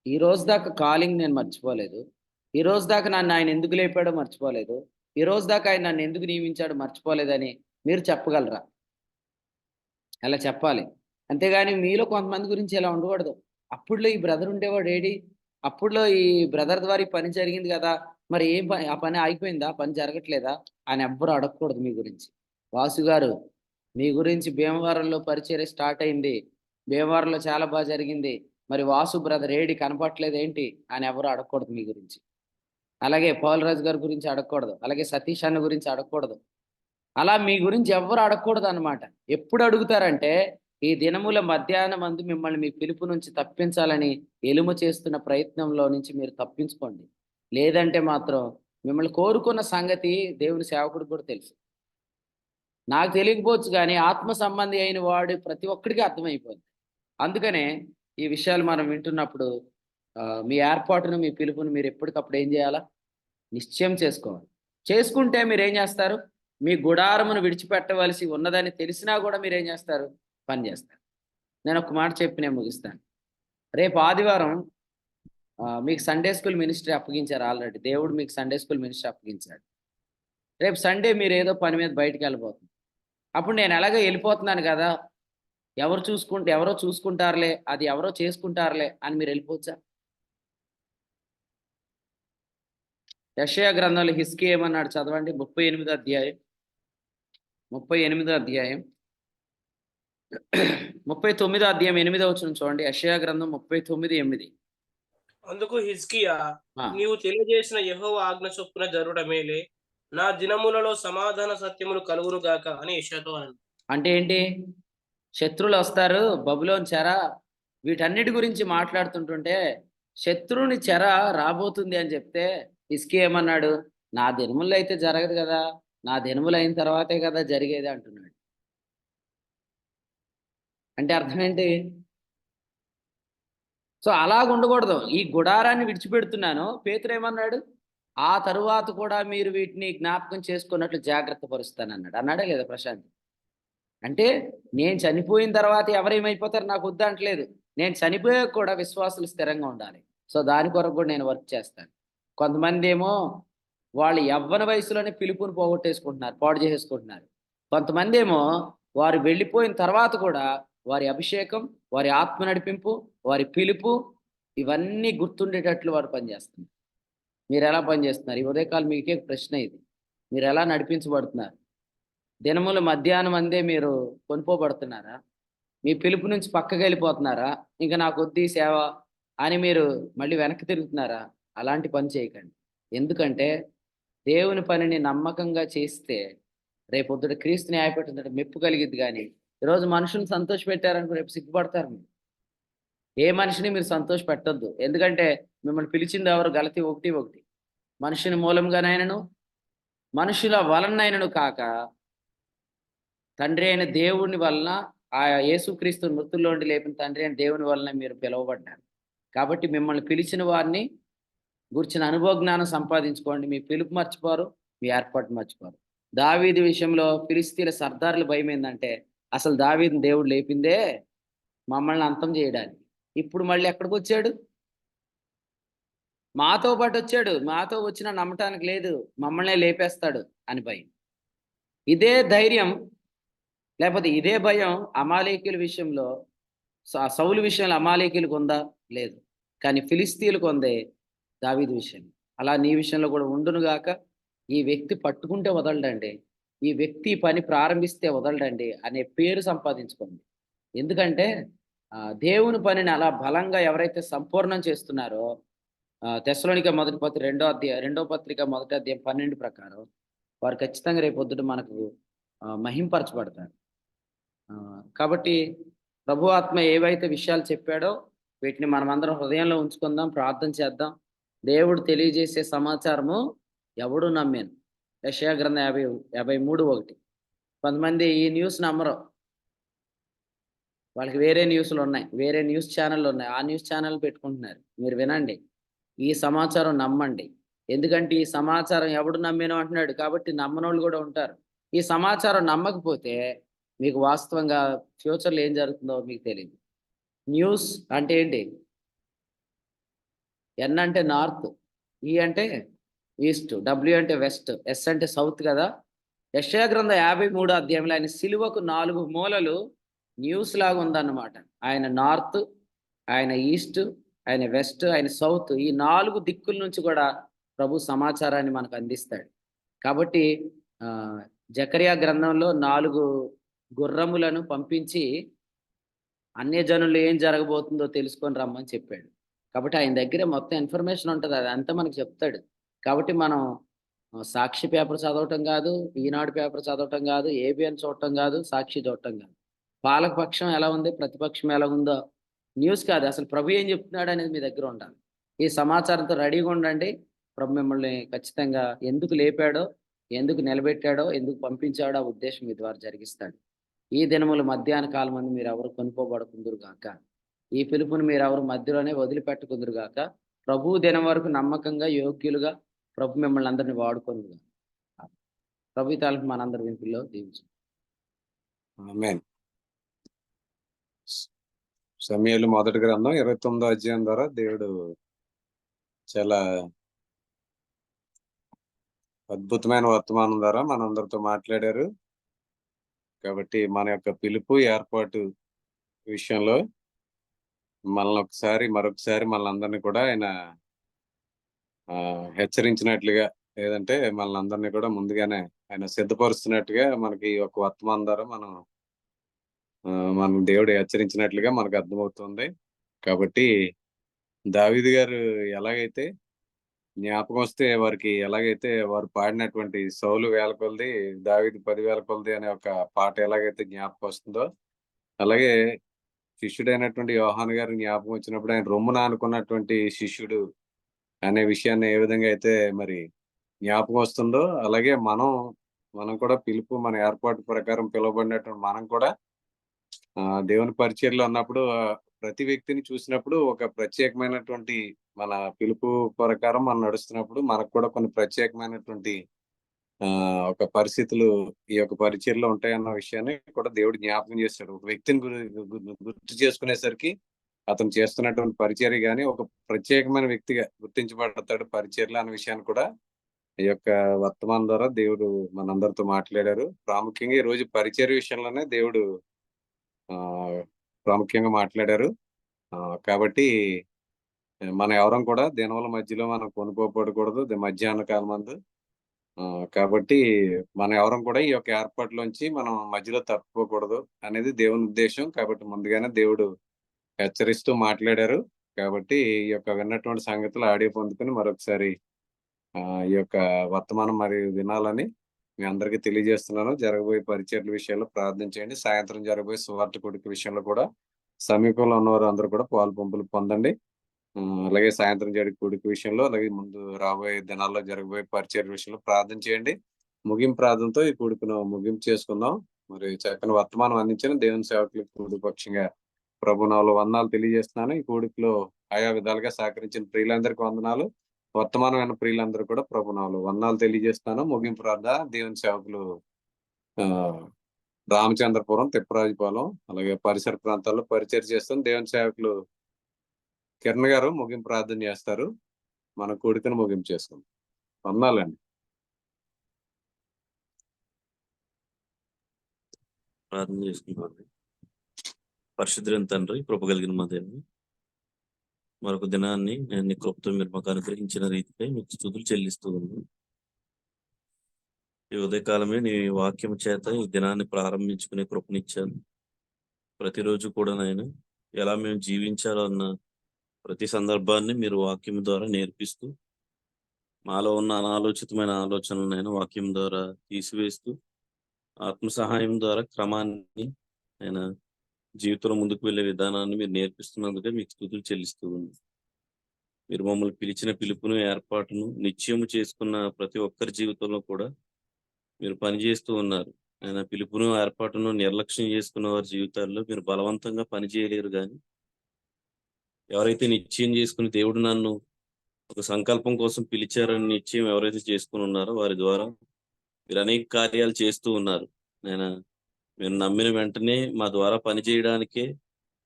ఈ రోజు దాకా కాలింగ్ నేను మర్చిపోలేదు. ఈ రోజు దాకా నన్ను ఆయన ఎందుకు లేపాడో మర్చిపోలేదు. ఈ రోజు దాకా ఆయన నన్ను ఎందుకు నియమించాడో మర్చిపోలేదని మీరు చెప్పగలరా? అలా చెప్పాలి. అంతేగాని మీలో కొంతమంది గురించి ఇలా ఉండకూడదు. అప్పుడులో ఈ బ్రదర్ ఉండేవాడు ఏడి? అప్పుడులో ఈ బ్రదర్ ద్వారా ఈ పని జరిగింది కదా! మరి ఏం పని? ఆ పని ఆగిపోయిందా? పని జరగట్లేదా? అని ఎవ్వరు అడగకూడదు మీ గురించి. వాసు గారు, మీ గురించి భీమవరంలో పరిచర్య స్టార్ట్ అయింది. భీమవరంలో చాలా బాగా జరిగింది. మరి వాసు బ్రదర్ ఏడి కనపట్లేదు ఏంటి? అని ఎవరు అడగకూడదు మీ గురించి. అలాగే పౌలరాజు గారి గురించి అడగకూడదు. అలాగే సతీష్ అన్న గురించి అడగకూడదు. అలా మీ గురించి ఎవ్వరు అడగకూడదు అన్నమాట. ఎప్పుడు అడుగుతారంటే, ఈ దినముల మధ్యాహ్నం అందు మిమ్మల్ని మీ పిలుపు నుంచి తప్పించాలని ఎలుము చేస్తున్న ప్రయత్నంలో నుంచి మీరు తప్పించుకోండి. లేదంటే మాత్రం మిమ్మల్ని కోరుకున్న సంగతి దేవుని సేవకుడికి కూడా తెలుసు. నాకు తెలియకపోవచ్చు కానీ ఆత్మ సంబంధి అయిన వాడు ప్రతి ఒక్కడికి అర్థమైపోద్ది. అందుకనే ఈ విషయాలు మనం వింటున్నప్పుడు మీ ఏర్పాటును, మీ పిలుపును మీరు ఎప్పటికప్పుడు ఏం చేయాలా? నిశ్చయం చేసుకోవాలి. చేసుకుంటే మీరేం చేస్తారు? మీ గుడారమును విడిచిపెట్టవలసి ఉన్నదని తెలిసినా కూడా మీరేం చేస్తారు? పని చేస్తారు. నేను ఒక మాట చెప్పి నేను ముగిస్తాను. రేపు ఆదివారం మీకు సండే స్కూల్ మినిస్ట్రీ అప్పగించారు ఆల్రెడీ. దేవుడు మీకు సండే స్కూల్ మినిస్ట్రీ అప్పగించాడు. రేపు సండే మీరు ఏదో పని మీద బయటికి వెళ్ళిపోతుంది. అప్పుడు నేను ఎలాగో వెళ్ళిపోతున్నాను కదా, ఎవరో చూసుకుంటారులే, అది ఎవరో చేసుకుంటారులే అని మీరు వెళ్ళిపోవచ్చా? యెషయా గ్రంథంలో హిజ్కియా ఏమన్నాడు చదవండి. 38వ అధ్యాయం 39వ అధ్యాయం 8వ వచనం చూడండి. యెషయా గ్రంథం 39:8. అందుకు హిజ్కియా, ఆ, నీవు తెలియజేసిన యెహోవా ఆజ్ఞ చొప్పున జరుడ మేలే, నా దినములలో సమాధాన సత్యములు కలుగును గాక అని యెషయాతో అన్నాడు. అంటే ఏంటి? శత్రువులు వస్తారు, బబులోను చెర, వీటన్నిటి గురించి మాట్లాడుతుంటుంటే శత్రువుని చెర రాబోతుంది అని చెప్తే హిజ్కియా ఏమన్నాడు? నా దినముల్లో అయితే జరగదు కదా, నా దినములు అయిన తర్వాతే కదా జరిగేది అంటున్నాడు. అంటే అర్థం ఏంటి? సో అలాగ ఉండకూడదు. ఈ గుడారాన్ని విడిచిపెడుతున్నాను. పేతురు ఏమన్నాడు? ఆ తరువాత కూడా మీరు వీటిని జ్ఞాపకం చేసుకున్నట్లు జాగ్రత్త పరుస్తానన్నాడు. అన్నాడా లేదా ప్రశాంత్? అంటే నేను చనిపోయిన తర్వాత ఎవరేమైపోతారు నాకు వద్దంటలేదు. నేను చనిపోయాక కూడా విశ్వాసులు స్థిరంగా ఉండాలి. సో దాని కొరకు కూడా నేను వర్క్ చేస్తాను. కొంతమంది ఏమో వాళ్ళు యవ్వన వయసులోనే పిలుపుని పోగొట్టేసుకుంటున్నారు, పాడు చేసేసుకుంటున్నారు. కొంతమంది ఏమో వారు వెళ్ళిపోయిన తర్వాత కూడా వారి అభిషేకం, వారి ఆత్మ నడిపింపు, వారి పిలుపు ఇవన్నీ గుర్తుండేటట్లు వారు పనిచేస్తున్నారు. మీరు ఎలా పనిచేస్తున్నారు? ఈ ఉదయకాలం మీకే ప్రశ్న ఇది. మీరు ఎలా నడిపించబడుతున్నారు? దినముల మధ్యాహ్నం అందే మీరు కొనుక్కోబడుతున్నారా? మీ పిలుపు నుంచి పక్కకి వెళ్ళిపోతున్నారా? ఇంకా నాకు వద్దు ఈ సేవ అని మీరు మళ్ళీ వెనక్కి తిరుగుతున్నారా? అలాంటి పని చేయకండి. ఎందుకంటే దేవుని పనిని నమ్మకంగా చేస్తే రేపొద్దుట క్రీస్తు న్యాయపీఠం మెప్పు కలిగిద్ది. కానీ ఈరోజు మనుషులను సంతోష పెట్టారనుకో రేపు సిగ్గుపడతారు మీరు. ఏ మనిషిని మీరు సంతోష పెట్టొద్దు. ఎందుకంటే మిమ్మల్ని పిలిచింది ఎవరు? గలతీ 1:1. మనుషుని మూలంగానైనను మనుషుల వలనైనను కాక తండ్రి అయిన దేవుని వలన, ఆ యేసుక్రీస్తు మృతుల్లోండి లేపిన తండ్రి అయిన దేవుని వలన మీరు పిలువబడ్డారు. కాబట్టి మిమ్మల్ని పిలిచిన వారిని గురించిన అనుభవ జ్ఞానం సంపాదించుకోండి. మీ పిలుపు మర్చిపోరు, మీ ఏర్పాటు మర్చిపోరు. దావీదు విషయంలో ఫిలిస్తీన్ల సర్దారుల భయం ఏంటంటే, అసలు దావీదుని దేవుడు లేపిందే మమ్మల్ని అంతం చేయడానికి. ఇప్పుడు మళ్ళీ ఎక్కడికి వచ్చాడు? మాతో పాటు వచ్చాడు. మాతో వచ్చినా నమ్మటానికి లేదు, మమ్మల్నే లేపేస్తాడు అని భయం. ఇదే ధైర్యం లేకపోతే ఇదే భయం అమాలేకీయుల విషయంలో, సౌలు విషయంలో అమాలేకీయులకు ఉందా? లేదు. కానీ ఫిలిస్తీన్లకు ఉందే దావీదు విషయం. అలా నీ విషయంలో కూడా ఉండునుగాక. ఈ వ్యక్తి పట్టుకుంటే వదలడండి, ఈ వ్యక్తి పని ప్రారంభిస్తే వదలడండి అనే పేరు సంపాదించుకోండి. ఎందుకంటే దేవుని పనిని అలా బలంగా ఎవరైతే సంపూర్ణం చేస్తున్నారో, తెస్సలోనిక మొదటి పత్రిక 2వ పత్రిక 1వ అధ్యాయం 12 ప్రకారం వారు ఖచ్చితంగా రేపు పొద్దుట మనకు మహింపరచబడతారు. కాబట్టి ప్రభు ఆత్మ ఏవైతే విషయాలు చెప్పాడో వీటిని మనమందరం హృదయంలో ఉంచుకుందాం, ప్రార్థన చేద్దాం. దేవుడు తెలియజేసే సమాచారము ఎవడు నమ్మాను. యెషయా గ్రంథం 53:1. కొంతమంది ఈ న్యూస్ నమ్మరు. వాళ్ళకి వేరే న్యూస్లు ఉన్నాయి, వేరే న్యూస్ ఛానళ్ళు ఉన్నాయి. ఆ న్యూస్ ఛానల్ పెట్టుకుంటున్నారు. మీరు వినండి, ఈ సమాచారం నమ్మండి. ఎందుకంటే ఈ సమాచారం ఎవడు నమ్మినో అంటున్నాడు. కాబట్టి నమ్మనోళ్ళు కూడా ఉంటారు. ఈ సమాచారం నమ్మకపోతే మీకు వాస్తవంగా ఫ్యూచర్‌లో ఏం జరుగుతుందో మీకు తెలీదు. న్యూస్ అంటే ఏంటి? ఎన్ అంటే నార్త్, ఈ అంటే ఈస్ట్, డబ్ల్యూ అంటే వెస్ట్, ఎస్ అంటే సౌత్ కదా! యెషయా గ్రంథం 53 అధ్యాయంలో ఆయన సిలువకు 4 మూలలు న్యూస్ లాగా ఉందన్నమాట. ఆయన నార్త్, ఆయన ఈస్ట్, ఆయన వెస్ట్, ఆయన సౌత్, ఈ 4 దిక్కుల నుంచి కూడా ప్రభు సమాచారాన్ని మనకు అందిస్తాడు. కాబట్టి జకర్యా గ్రంథంలో 4 గుర్రములను పంపించి అన్యజనుల్లో ఏం జరగబోతుందో తెలుసుకొని రమ్మని చెప్పాడు. కాబట్టి ఆయన దగ్గర మొత్తం ఇన్ఫర్మేషన్ ఉంటది. అదంతా మనకు చెప్తాడు. కాబట్టి మనం సాక్షి పేపర్ చదవటం కాదు, ఈనాడు పేపర్ చదవటం కాదు, ఏబిఎన్ చూడటం కాదు, సాక్షి చూడటం కాదు. పాలకపక్షం ఎలా ఉంది, ప్రతిపక్షం ఎలా ఉందో న్యూస్ కాదు. అసలు ప్రభు ఏం చెప్తున్నాడు అనేది మీ దగ్గర ఉండాలి. ఈ సమాచారంతో రెడీగా ఉండండి. ప్రభు మిమ్మల్ని ఖచ్చితంగా ఎందుకు లేపాడో, ఎందుకు నిలబెట్టాడో, ఎందుకు పంపించాడో ఆ ఉద్దేశం మీ ద్వారా జరిగిస్తాడు. ఈ దినములు మధ్యాహ్న కాలమందు మీరెవరు కొనుక్కోబడకుందురు గాక. ఈ పిలుపుని మీరెవరు మధ్యలోనే వదిలిపెట్టకుందురు గాక. ప్రభువు దినం వరకు నమ్మకంగా, యోగ్యులుగా ప్రభు మిమ్మల్ని అందరిని వాడుకొనుగాక. ప్రభు ఈ తలపు మనందరి వింపుల్లో దీవించు. ఆమేన్. సమూయేలు మొదటి గ్రంథం 29వ అధ్యాయం ద్వారా దేవుడు చాలా అద్భుతమైన వర్తమానం ద్వారా మనందరితో మాట్లాడారు. కాబట్టి మన యొక్క పిలుపు ఏర్పాటు విషయంలో మరొకసారి మనల్ని కూడా ఆయన హెచ్చరించినట్లుగా, లేదంటే మనల్ని కూడా ముందుగానే ఆయన సిద్ధపరుస్తున్నట్టుగా మనకి ఒక వర్తమానం ద్వారా మన దేవుడు హెచ్చరించినట్లుగా మనకు అర్థమవుతుంది. కాబట్టి దావీదు గారు ఎలాగైతే జ్ఞాపకం వస్తే ఎలాగైతే వారు పాడినటువంటి సౌలు వేల కొలది, దావీదు 10,000 కొలది అనే ఒక పాట ఎలాగైతే జ్ఞాపకం వస్తుందో, అలాగే శిష్యుడైనటువంటి యోహాను గారు జ్ఞాపకం వచ్చినప్పుడు ఆయన రొమ్మున ఆనుకున్నటువంటి శిష్యుడు అనే విషయాన్ని ఏ విధంగా అయితే మరి జ్ఞాపకం వస్తుందో, అలాగే మనం కూడా పిలుపు, మన ఏర్పాటు ప్రకారం పిలువబడినటువంటి మనం కూడా దేవుని పరిచర్యలో ఉన్నప్పుడు ప్రతి వ్యక్తిని చూసినప్పుడు ఒక ప్రత్యేకమైనటువంటి మన పిలుపు ప్రకారం మనం నడుస్తున్నప్పుడు మనకు కూడా కొన్ని ప్రత్యేకమైనటువంటి ఒక పరిస్థితులు ఈ యొక్క పరిచర్యలో ఉంటాయన్న విషయాన్ని కూడా దేవుడు జ్ఞాపకం చేస్తాడు. ఒక వ్యక్తిని గుర్తు చేసుకునేసరికి అతను చేస్తున్నటువంటి పరిచర్య గాని ఒక ప్రత్యేకమైన వ్యక్తిగా గుర్తించబడతాడు పరిచర్యలు అనే విషయాన్ని కూడా ఈ యొక్క వర్తమానం ద్వారా దేవుడు మనందరితో మాట్లాడారు. ప్రాముఖ్యంగా ఈ రోజు పరిచర్య విషయంలోనే దేవుడు ప్రాముఖ్యంగా మాట్లాడారు. కాబట్టి మనం ఎవరం కూడా దినముల మధ్యలో మనం కొనుక్కోబడకూడదు మధ్యాహ్న కాలం మందు. కాబట్టి మనం ఎవరం కూడా ఈ యొక్క ఏర్పాట్లోంచి మనం మధ్యలో తప్పుకోకూడదు అనేది దేవుని ఉద్దేశం. కాబట్టి ముందుగానే దేవుడు హెచ్చరిస్తూ మాట్లాడారు. కాబట్టి ఈ యొక్క విన్నటువంటి సంగతులు ఆడియో పొందుకుని మరొకసారి ఈ యొక్క వర్తమానం మరియు వినాలని మీ అందరికీ తెలియజేస్తున్నాను. జరగబోయే పరిచర్ల విషయాల్లో ప్రార్థించండి. సాయంత్రం జరగబోయే సువార్త కూడిక విషయంలో కూడా సమీపంలో ఉన్నవారు అందరూ కూడా పాలు పంపులు పొందండి. అలాగే సాయంత్రం జరిగే కూడిక విషయంలో, అలాగే ముందు రాబోయే దినాల్లో జరగబోయే పరిచర్య విషయంలో ప్రార్థన చేయండి. ముగింపు ప్రార్థనతో ఈ కూడికను ముగింపు చేసుకుందాం. మరి చక్కని వర్తమానం అందించిన దేవుని సేవకులకు కూడిపక్షంగా ప్రభునామములో వందనాలు తెలియజేస్తున్నాను. ఈ కూడికలో ఆయా విధాలుగా సహకరించిన ప్రియులందరికీ వందనాలు. వర్తమానమైన ప్రియులందరూ కూడా ప్రభునామములో వందనాలు తెలియజేస్తాను. ముగింపు ప్రార్థన దేవుని సేవకులు రామచంద్రపురం, తిప్పరాజుపాలెం, అలాగే పరిసర ప్రాంతాల్లో పరిచర్య చేస్తాం. దేవుని సేవకులు కిరణ్ గారు ముగింపు ప్రార్థన చేస్తారు. మన కూడికను ముగింపు చేసుకుందాం. వందనాలండి. ప్రార్థన చేసుకుంటామండి. పరిశుద్ధులైన తండ్రి, కృప కలిగిన మా దేవుని, మరొక దినాన్ని నేను నీ కృపతో మీరు మాకు అనుగ్రహించిన రీతిపై మీకు స్తుతులు చెల్లిస్తూ ఉన్నాను. ఈ ఉదయకాలమే నీ వాక్యం చేత ఈ దినాన్ని ప్రారంభించుకునే కృపనిచ్చాను. ప్రతిరోజు కూడా నేను ఎలా మేము జీవించాలో అన్న ప్రతి సందర్భాన్ని మీరు వాక్యం ద్వారా నేర్పిస్తూ, మాలో ఉన్న అనాలోచితమైన ఆలోచనలను వాక్యం ద్వారా తీసివేస్తూ, ఆత్మ సహాయం ద్వారా క్రమాన్ని ఆయన జీవితంలో ముందుకు వెళ్ళే విధానాన్ని మీరు నేర్పిస్తున్నందుకే మీకు స్తుతులు చెల్లిస్తూ ఉంది. మీరు మమ్మల్ని పిలిచిన పిలుపును, ఏర్పాటును నిశ్చయము చేసుకున్న ప్రతి ఒక్కరి జీవితంలో కూడా మీరు పనిచేస్తూ ఉన్నారు. ఆయన పిలుపును, ఏర్పాటును నిర్లక్ష్యం చేసుకున్న వారి జీవితాల్లో మీరు బలవంతంగా పనిచేయలేరు. కానీ ఎవరైతే నిశ్చయం చేసుకుని దేవుడు నన్ను ఒక సంకల్పం కోసం పిలిచారని నిశ్చయం ఎవరైతే చేసుకుని ఉన్నారో వారి ద్వారా మీరు అనేక కార్యాలు చేస్తూ ఉన్నారు. నేను మీరు నమ్మిన వెంటనే మా ద్వారా పనిచేయడానికే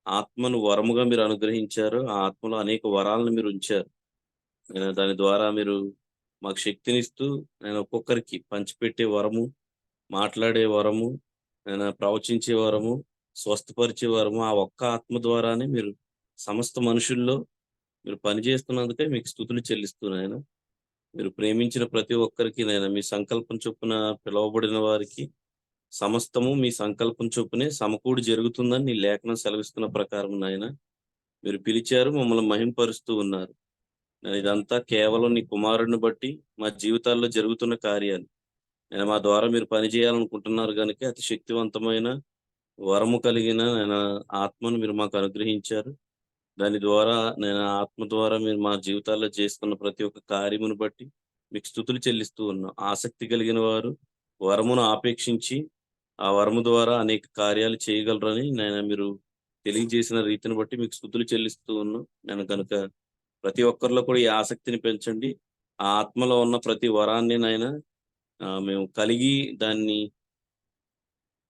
ఆత్మను వరముగా మీరు అనుగ్రహించారు. ఆ ఆత్మలో అనేక వరాలను మీరు ఉంచారు. దాని ద్వారా మీరు మాకు శక్తినిస్తూ నేను ఒక్కొక్కరికి పంచిపెట్టే వరము, మాట్లాడే వరము, ప్రవచించే వరము, స్వస్థపరిచే వరము ఆ ఒక్క ఆత్మ ద్వారానే మీరు సమస్త మనుషుల్లో మీరు పనిచేస్తున్నందుకే మీకు స్తుతులు చెల్లిస్తున్నాయన. మీరు ప్రేమించిన ప్రతి ఒక్కరికి మీ సంకల్పం చొప్పున పిలువబడిన వారికి సమస్తము మీ సంకల్పం చొప్పునే సమకూడి జరుగుతుందని నీ లేఖనం సెలవిస్తున్న ప్రకారం నాయన మీరు పిలిచారు, మమ్మల్ని మహింపరుస్తూ ఉన్నారు. ఇదంతా కేవలం నీ కుమారుడిని బట్టి మా జీవితాల్లో జరుగుతున్న కార్యాలు. మా ద్వారా మీరు పనిచేయాలనుకుంటున్నారు కనుక అతి శక్తివంతమైన వరము కలిగిన ఆత్మను మీరు మాకు అనుగ్రహించారు. దాని ద్వారా ఆత్మ ద్వారా మీరు మా జీవితాల్లో చేస్తున్న ప్రతి ఒక్క కార్యమును బట్టి మీకు స్తుతులు చెల్లిస్తూ ఉన్నాం. ఆసక్తి కలిగిన వారు వరమును ఆపేక్షించి ఆ వరము ద్వారా అనేక కార్యాలు చేయగలరని మీరు తెలియజేసిన రీతిని బట్టి మీకు స్తుతులు చెల్లిస్తూ ఉన్నాం. కనుక ప్రతి ఒక్కరిలో కూడా ఈ ఆసక్తిని పెంచండి. ఆ ఆత్మలో ఉన్న ప్రతి వరాన్ని మేము కలిగి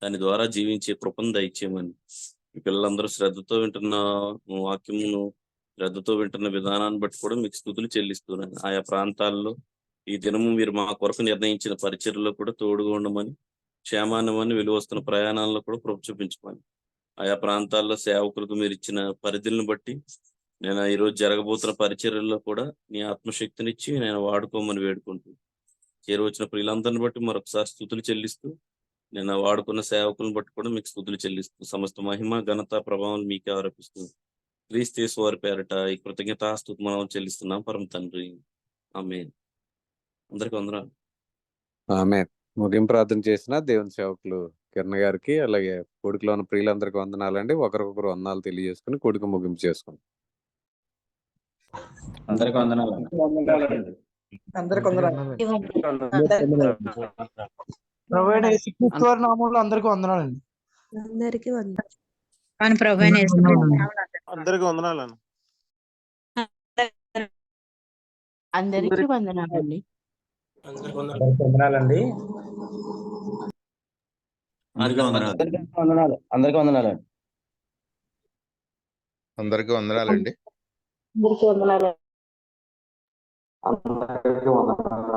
దాని ద్వారా జీవించే కృపను దయచేయమని ఈ పిల్లలందరూ శ్రద్ధతో వింటున్న వాక్యమును శ్రద్ధతో వింటున్న విధానాన్ని బట్టి కూడా మీకు స్తుతులు చెల్లిస్తున్నాను. ఆయా ప్రాంతాల్లో ఈ దినము మీరు మా కొరకు నిర్ణయించిన పరిచర్యలో కూడా తోడుగా ఉండమని, క్షేమాన్నమని, విలువస్తున్న ప్రయాణాల్లో కూడా కృప చూపించమని, ఆయా ప్రాంతాల్లో సేవకులకు మీరు ఇచ్చిన పరిధులను బట్టి ఈరోజు జరగబోతున్న పరిచర్యల్లో కూడా నీ ఆత్మశక్తినిచ్చి వాడుకోమని వేడుకుంటూ చేరువచ్చిన ప్రియులందరిని బట్టి మరొకసారి స్తుతులు చెల్లిస్తూ వాడుకున్న సేవకులను బట్టి కూడా మీకు స్తుతులు చెల్లిస్తూ సమస్త మహిమ, ఘనత, ప్రభావం మీకే ఆరోపిస్తూ క్రీస్తు యేసు వారి పేరట ఈ కృతజ్ఞతాస్తుతి మనం చెల్లిస్తున్నాం పరమ తండ్రి. ఆమేన్. అందరికీ వందనాలు. ఆమేన్. ముగింపు ప్రార్థన చేసిన దేవుని సేవకులు కిరణ్ గారికి, అలాగే కూడికలో ఉన్న ప్రియులందరికీ వందనాలండి. ఒకరికొకరు వందనాలు తెలియజేసుకుని కూడిక ముగింపు చేసుకుంటాం. అందరికీ వందనాలు. అందరికి నామంలో అందరికి వందనాలండి. అందరికీ వందనాలు. మన ప్రభువైన యేసుక్రీస్తు అందరికి వందనాలండి. అందరికీ వందనాలండి. అందరికీ వందనాలు. వందనాలండి. అందరికీ వందనాలు. అందరికీ వందనాలండి. అందరికీ వందనాలండి. అందరికీ వందనాలు. అందరికీ వందనాలు.